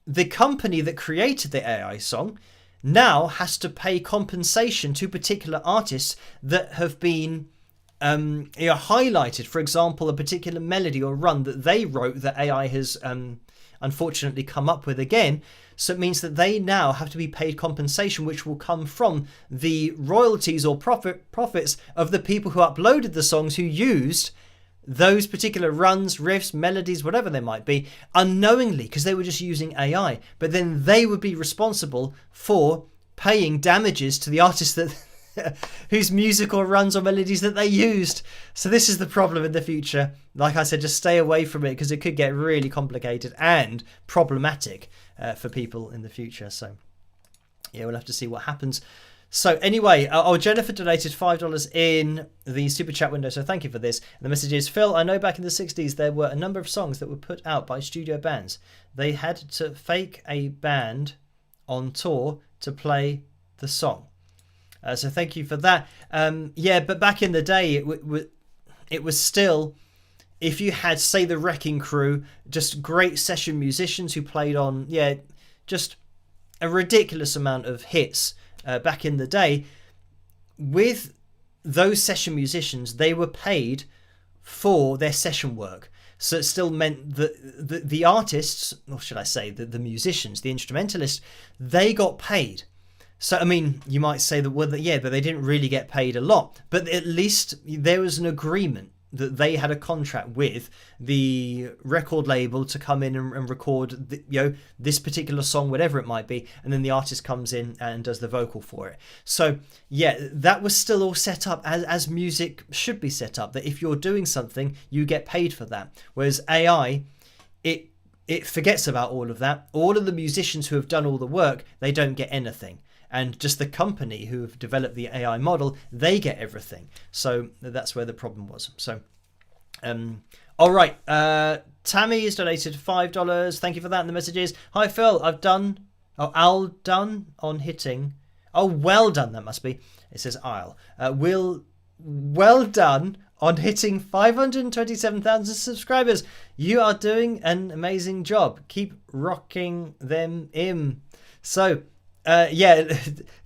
the company that created the AI song now has to pay compensation to particular artists that have been highlighted. For example, a particular melody or run that they wrote that AI has unfortunately come up with again. So it means that they now have to be paid compensation, which will come from the royalties or profits of the people who uploaded the songs, who used those particular runs, riffs, melodies, whatever they might be, unknowingly, because they were just using AI. But then they would be responsible for paying damages to the artists that whose music or runs or melodies that they used. So this is the problem in the future. Like I said, just stay away from it, because it could get really complicated and problematic for people in the future. So yeah, we'll have to see what happens. So anyway, Jennifer donated $5 in the super chat window, so thank you for this. And the message is, Phil, I know back in the 60s there were a number of songs that were put out by studio bands. They had to fake a band on tour to play the song. So thank you for that. Yeah, but back in the day, it was still, if you had, say, the Wrecking Crew, just great session musicians who played on, yeah, just a ridiculous amount of hits. Back in the day, with those session musicians, they were paid for their session work. So it still meant that the artists, or should I say the musicians, the instrumentalists, they got paid. So, I mean, you might say that, well, yeah, but they didn't really get paid a lot. But at least there was an agreement that they had a contract with the record label to come in and record this particular song, whatever it might be, and then the artist comes in and does the vocal for it. So yeah, that was still all set up as music should be set up, that if you're doing something, you get paid for that. Whereas AI, it forgets about all of that. All of the musicians who have done all the work, they don't get anything. And just the company who have developed the AI model, they get everything. So that's where the problem was. So, all right. Tammy has donated $5. Thank you for that. And the message is, hi, Phil, I'll done on hitting. Oh, well done, that must be. It says I'll. Well done on hitting 527,000 subscribers. You are doing an amazing job. Keep rocking them in. So, yeah,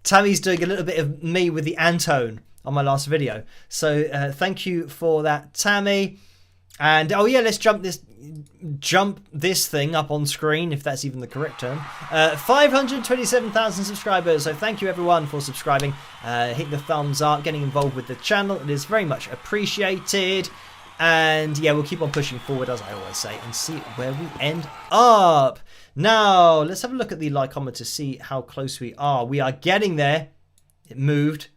Tammy's doing a little bit of me with the Antone on my last video. So thank you for that, Tammy. And oh yeah, let's jump this thing up on screen, if that's even the correct term. 527,000 subscribers. So thank you everyone for subscribing. Hit the thumbs up, getting involved with the channel. It is very much appreciated. And yeah, we'll keep on pushing forward, as I always say, and see where we end up. Now, let's have a look at the likeometer to see how close we are. We are getting there. It moved,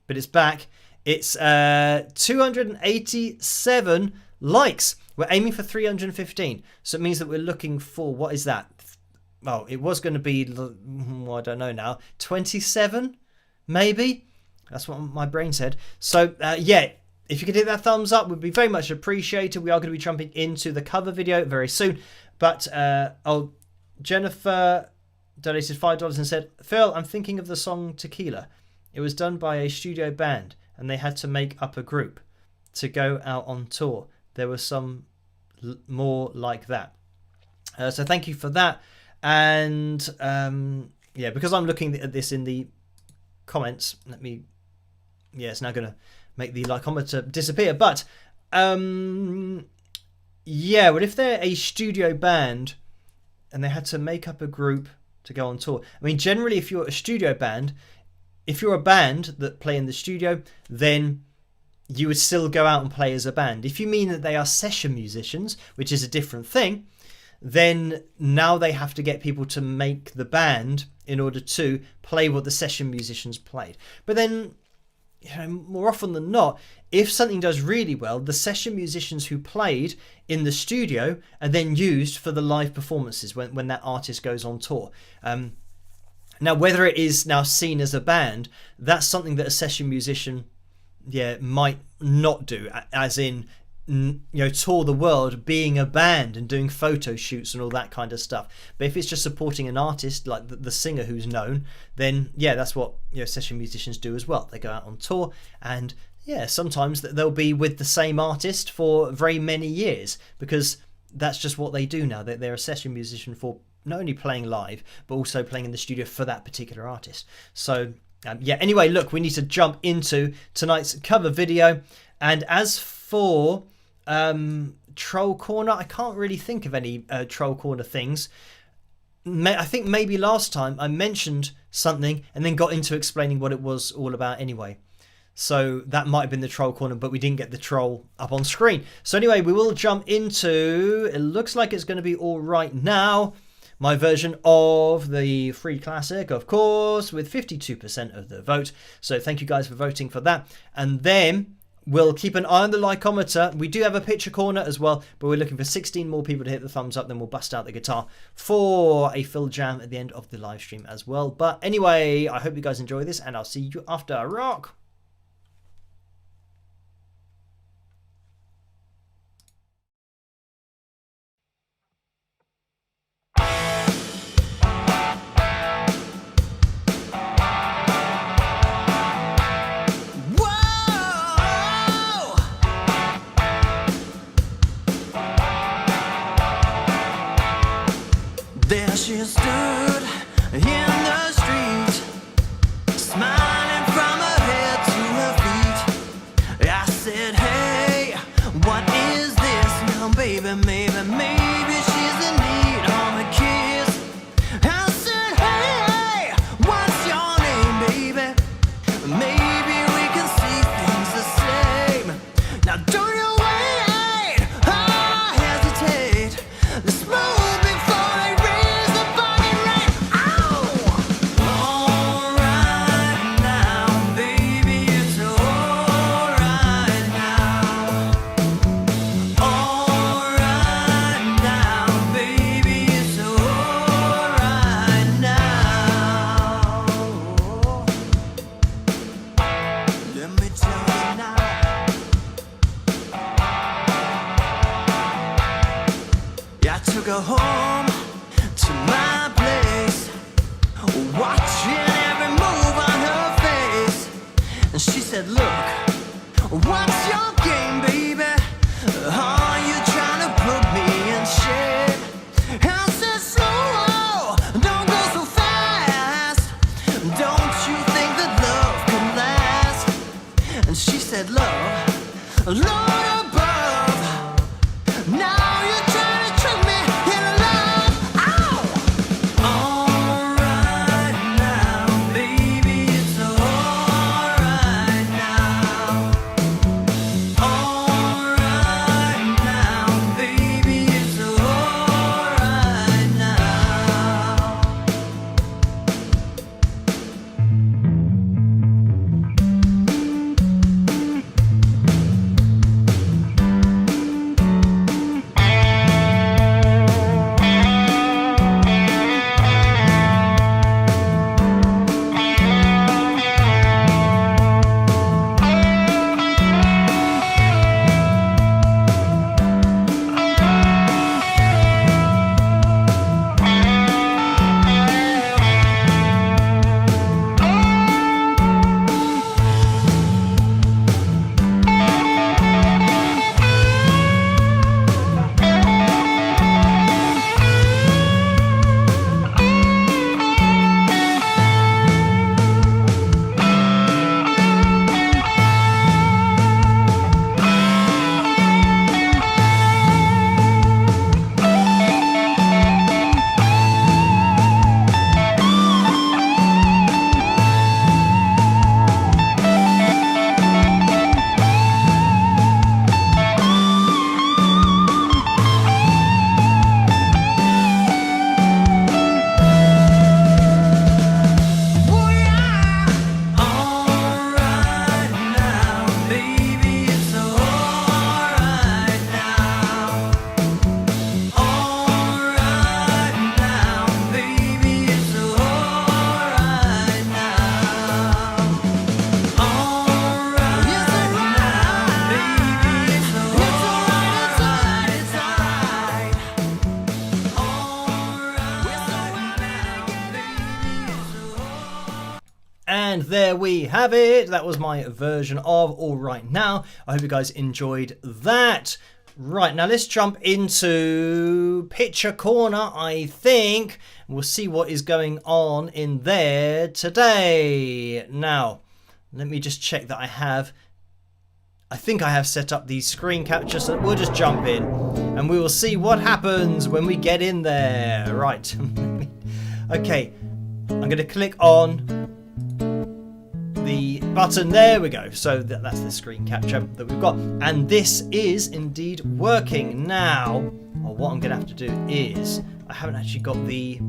but it's back. It's 287 likes. We're aiming for 315. So it means that we're looking for, what is that? Oh, it was going to be, well, I don't know now, 27, maybe? That's what my brain said. So, yeah. If you could hit that thumbs up, would be very much appreciated. We are going to be jumping into the cover video very soon. But Jennifer donated $5 and said, Phil, I'm thinking of the song Tequila. It was done by a studio band and they had to make up a group to go out on tour. There was some more like that. So thank you for that. And yeah, because I'm looking at this in the comments, it's now going to make the likeometer disappear. But yeah, well, if they're a studio band and they had to make up a group to go on tour, I mean, generally, if you're a studio band, if you're a band that play in the studio, then you would still go out and play as a band. If you mean that they are session musicians, which is a different thing, then now they have to get people to make the band in order to play what the session musicians played. But then, more often than not, if something does really well, the session musicians who played in the studio are then used for the live performances when that artist goes on tour. Now, whether it is now seen as a band, that's something that a session musician might not do, as in tour the world being a band and doing photo shoots and all that kind of stuff. But if it's just supporting an artist like the singer who's known, then that's what session musicians do as well. They go out on tour, and sometimes they'll be with the same artist for very many years, because that's just what they do now. They're a session musician for not only playing live but also playing in the studio for that particular artist. So anyway, look, we need to jump into tonight's cover video. And as for Troll Corner, I can't really think of any Troll Corner things. I think maybe last time I mentioned something and then got into explaining what it was all about anyway. So that might have been the Troll Corner, but we didn't get the troll up on screen. So anyway, we will jump into, it looks like it's going to be all right now, my version of the free classic, of course, with 52% of the vote. So thank you guys for voting for that. And then we'll keep an eye on the likeometer. We do have a picture corner as well, but we're looking for 16 more people to hit the thumbs up. Then we'll bust out the guitar for a Phil jam at the end of the live stream as well. But anyway, I hope you guys enjoy this, and I'll see you after. Rock! There she stood in the street, smiling from her head to her feet. I said, hey, what is this now, baby? Maybe she's in need of a kiss. I said, hey, what's your name, baby? Maybe we can see things the same. Now don't you wait or hesitate. Let's move before I raise the fucking rain. Alright now, baby, it's alright now. Alright now, baby, it's alright now. Let me tell you now. I took her home to my place, watching every move on her face. And she said, look, what's your game, baby? Are you trying to put me in shape? I said, slow, don't go so fast. Don't you think that love can last? And she said, love, Lord above. Now you're trying to trick me into love. Alright now, baby, it's alright now. Alright now, baby, it's alright now. there we have it. That was my version of All Right Now. I hope you guys enjoyed that. Right, now let's jump into Picture Corner, I think. We'll see what is going on in there today. Now, let me just check that I think I have set up the screen capture, so we'll just jump in and we will see what happens when we get in there. Right. Okay, I'm going to click on the button. There we go. So that's the screen capture that we've got. And this is indeed working. Now, what I'm going to have to do is, I haven't actually got the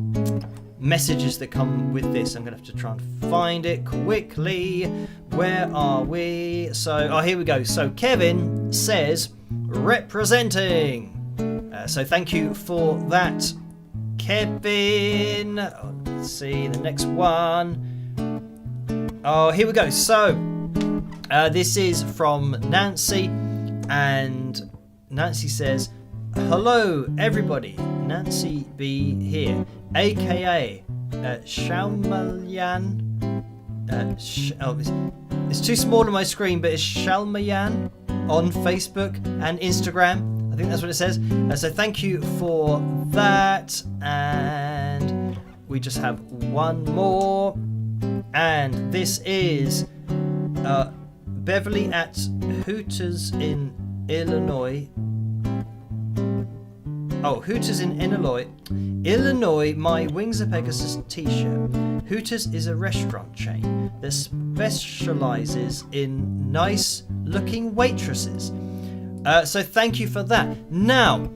messages that come with this. I'm going to have to try and find it quickly. Where are we? So, here we go. So Kevin says, representing. So thank you for that, Kevin. Let's see the next one. Oh, here we go. So this is from Nancy, and Nancy says, hello everybody, Nancy B here, aka Shalmayan. It's too small on my screen, but it's Shalmayan on Facebook and Instagram. I think that's what it says. So thank you for that. And we just have one more. And this is Beverly at Hooters in Illinois. Oh, Hooters in Illinois. Illinois, my Wings of Pegasus t-shirt. Hooters is a restaurant chain that specialises in nice looking waitresses. So thank you for that. Now,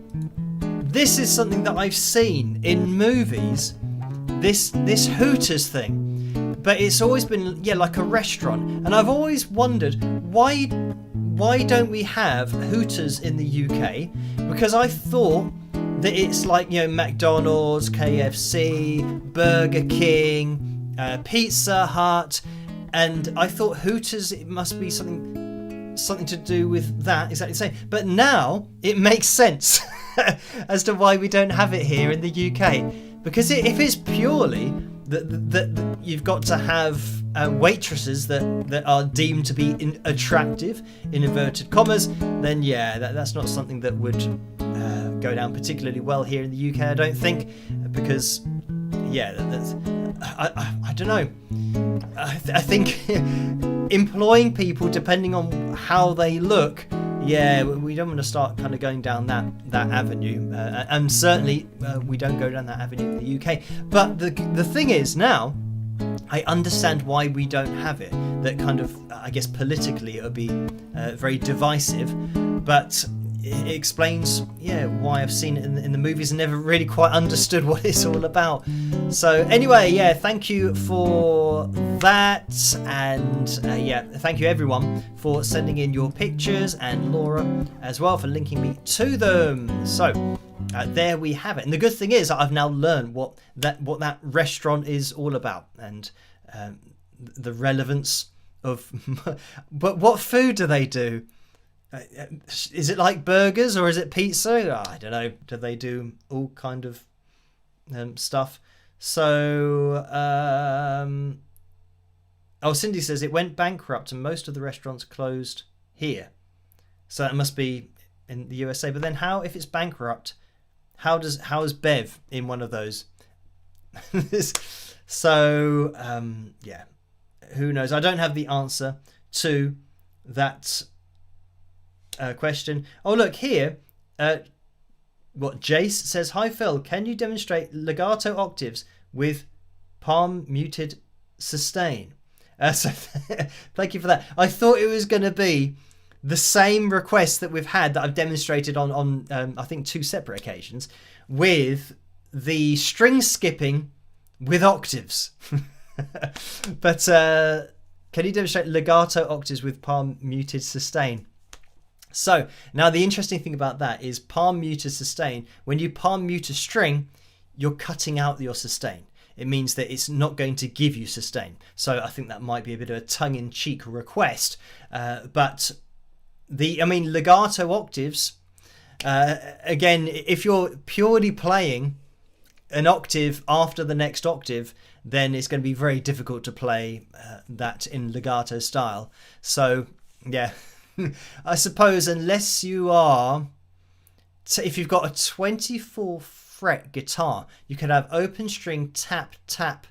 this is something that I've seen in movies, this Hooters thing. But it's always been, like a restaurant. And I've always wondered, why don't we have Hooters in the UK? Because I thought that it's like, McDonald's, KFC, Burger King, Pizza Hut. And I thought Hooters, it must be something to do with that, exactly the same. But now it makes sense as to why we don't have it here in the UK. Because if it's purely that you've got to have waitresses that are deemed to be attractive, in inverted commas, then that's not something that would go down particularly well here in the UK, I don't think, because I don't know. I think employing people depending on how they look, we don't want to start kind of going down that avenue, and certainly we don't go down that avenue in the UK. But the thing is, now I understand why we don't have it. That kind of, I guess politically it would be very divisive, but it explains why I've seen it in the movies and never really quite understood what it's all about. So anyway, thank you for that, and thank you everyone for sending in your pictures, and Laura as well for linking me to them. So there we have it. And the good thing is I've now learned what that restaurant is all about, and the relevance of but what food do they do? Is it like burgers or is it pizza? I don't know. Do they do all kind of stuff? So, Cindy says it went bankrupt and most of the restaurants closed here. So that must be in the USA. But then if it's bankrupt, how is Bev in one of those? So, who knows? I don't have the answer to that question. Oh, look here. Jace says, hi Phil, can you demonstrate legato octaves with palm muted sustain? So thank you for that. I thought it was going to be the same request that we've had that I've demonstrated on I think 2 separate occasions, with the string skipping with octaves. But can you demonstrate legato octaves with palm muted sustain? So now the interesting thing about that is palm muted sustain. When you palm mute a string, you're cutting out your sustain. It means that it's not going to give you sustain. So I think that might be a bit of a tongue-in-cheek request. But legato octaves, again, if you're purely playing an octave after the next octave, then it's going to be very difficult to play that in legato style. So yeah, I suppose unless you are, if you've got a 24 fret guitar, you could have open string, tap, tap,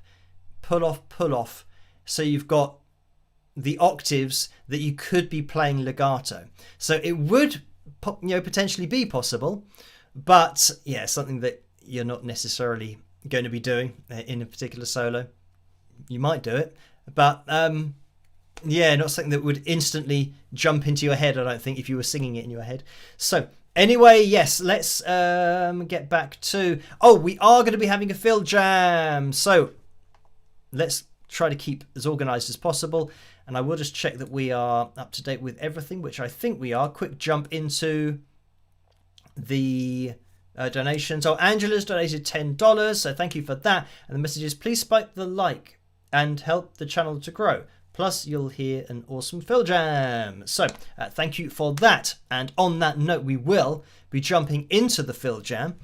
pull off. So you've got the octaves that you could be playing legato. So it would, potentially be possible, but yeah, something that you're not necessarily going to be doing in a particular solo. You might do it, but yeah, not something that would instantly jump into your head, I don't think, if you were singing it in your head. So anyway, yes, let's get back to, we are going to be having a fill jam, so let's try to keep as organized as possible, and I will just check that we are up to date with everything, which I think we are. Quick jump into the donations. Angela's donated $10, so thank you for that. And the message is, please spike the like and help the channel to grow. Plus, you'll hear an awesome fill jam. So, thank you for that. And on that note, we will be jumping into the fill jam.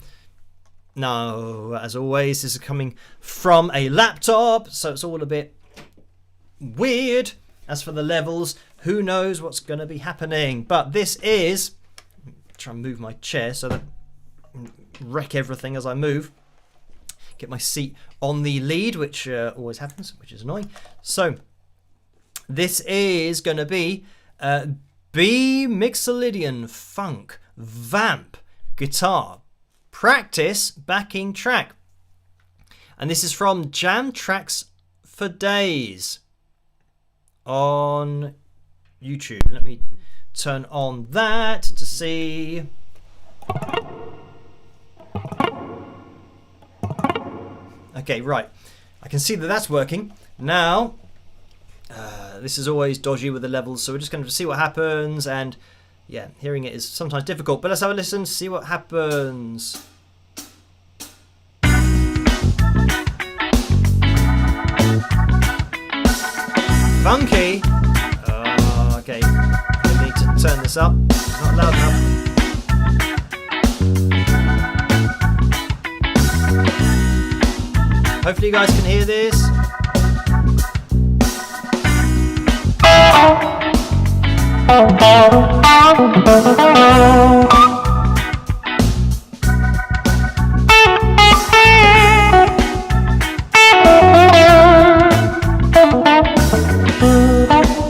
Now, as always, this is coming from a laptop, so it's all a bit weird. As for the levels, who knows what's going to be happening. But this is... try and move my chair so that I wreck everything as I move. Get my seat on the lead, which always happens, which is annoying. So this is going to be B Mixolydian Funk Vamp Guitar Practice backing track, and this is from Jam Tracks for Days on YouTube. Let me turn on that to see. Okay, right. I can see that that's working. Now, this is always dodgy with the levels, so we're just going to see what happens. And yeah, hearing it is sometimes difficult, but let's have a listen, see what happens. Funky. Okay. I need to turn this up. It's not loud enough. Hopefully you guys can hear this.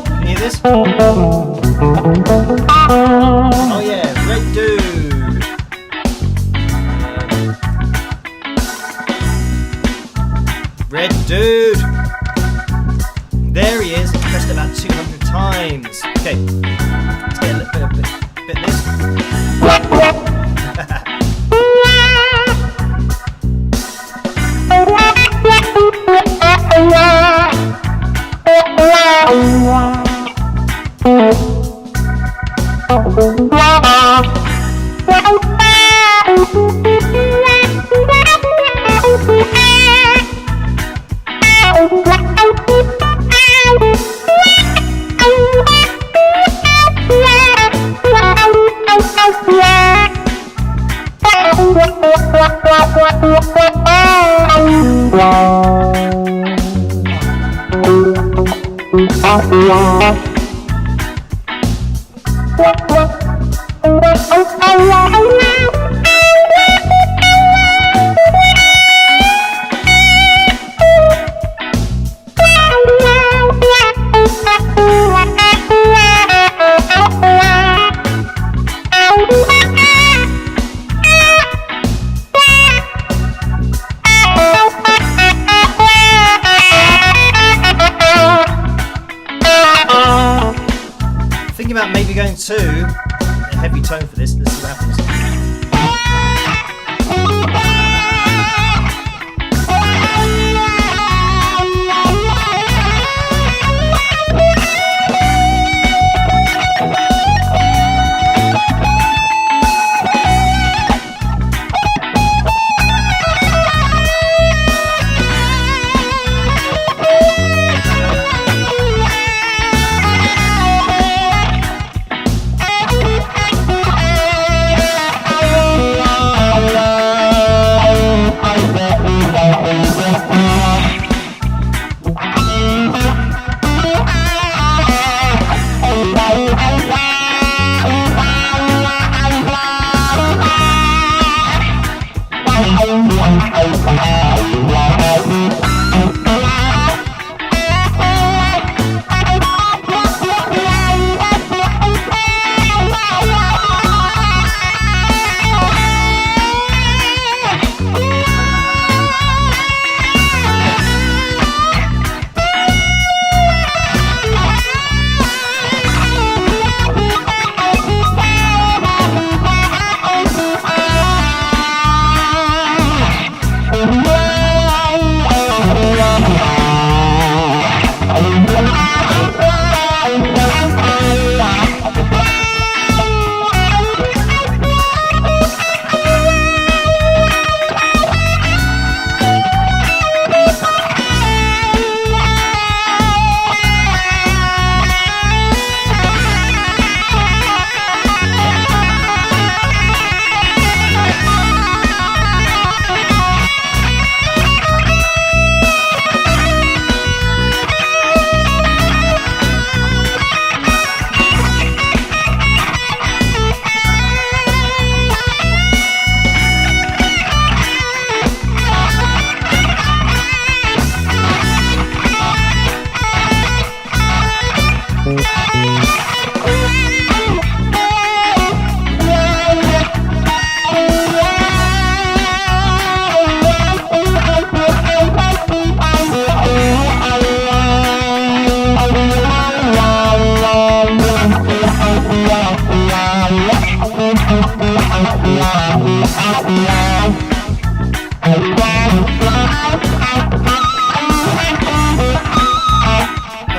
Can you hear this? Oh yeah, Red Dude. Red Dude. There he is. Pressed about 200 times. Okay, let's get a little bit of this.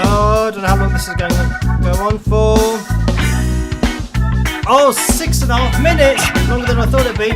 Oh, I don't know how long this is going to go on for. Oh, 6.5 minutes! Longer than I thought it'd be.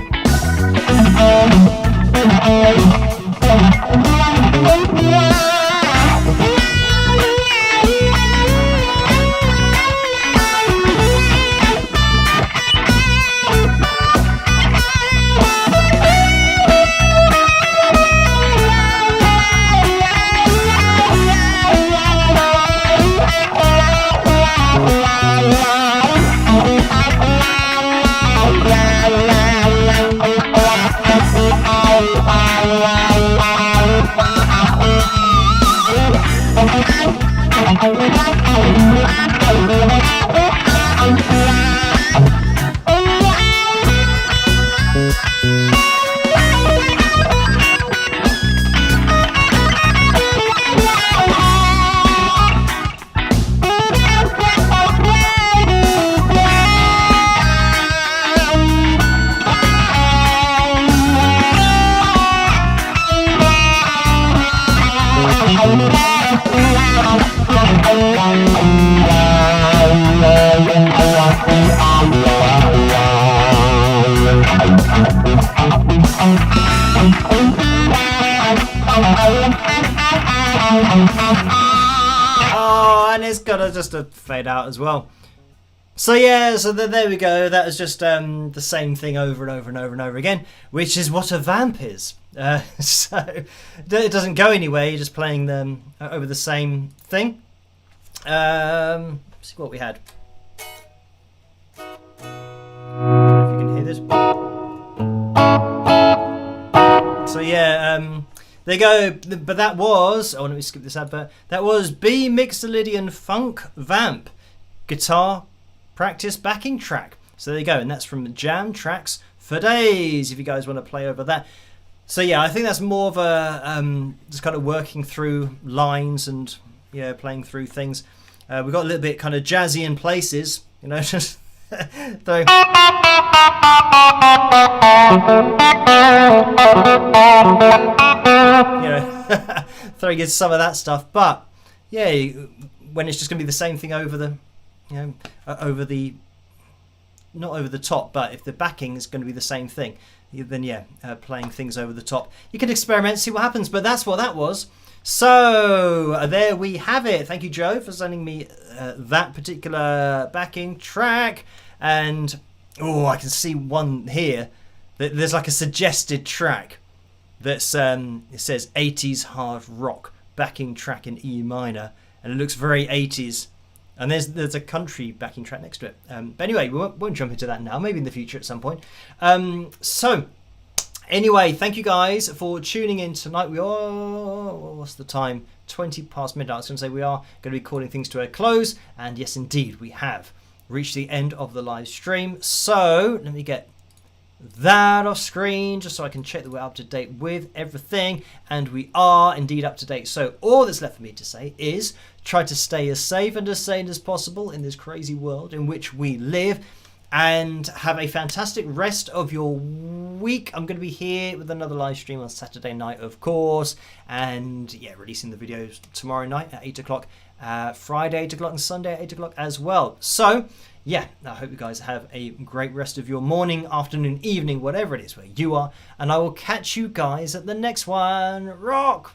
Oh, and it's got just a fade out as well. So yeah, so there we go. That was just the same thing over and over and over and over again, which is what a vamp is. So it doesn't go anywhere. You're just playing them over the same thing. Let's see what we had. I don't know if you can hear this. So yeah, there you go. But that was, oh, let me skip this advert. That was B Mixolydian Funk Vamp Guitar Practice Backing Track. So there you go, and that's from Jam Tracks for Days, if you guys want to play over that. So yeah, I think that's more of a just kind of working through lines and playing through things. We got a little bit kind of jazzy in places, just though. Throwing in some of that stuff, but yeah, when it's just going to be the same thing over the, over the, not over the top, but if the backing is going to be the same thing, then playing things over the top. You can experiment, see what happens, but that's what that was. So there we have it. Thank you, Joe, for sending me that particular backing track. And I can see one here. There's like a suggested track that's it says 80s hard rock backing track in E minor, and it looks very 80s. And there's a country backing track next to it. But anyway, we won't jump into that now. Maybe in the future at some point. So Anyway, thank you guys for tuning in tonight. We are, what's the time? 20 past midnight. I was going to say we are going to be calling things to a close. And yes, indeed, we have reached the end of the live stream. So let me get that off screen just so I can check that we're up to date with everything. And we are indeed up to date. So all that's left for me to say is try to stay as safe and as sane as possible in this crazy world in which we live. And have a fantastic rest of your week. I'm going to be here with another live stream on Saturday night, of course. And yeah, releasing the videos tomorrow night at 8 o'clock, Friday 8 o'clock, and Sunday at 8 o'clock as well. So yeah, I hope you guys have a great rest of your morning, afternoon, evening, whatever it is where you are. And I will catch you guys at the next one. Rock!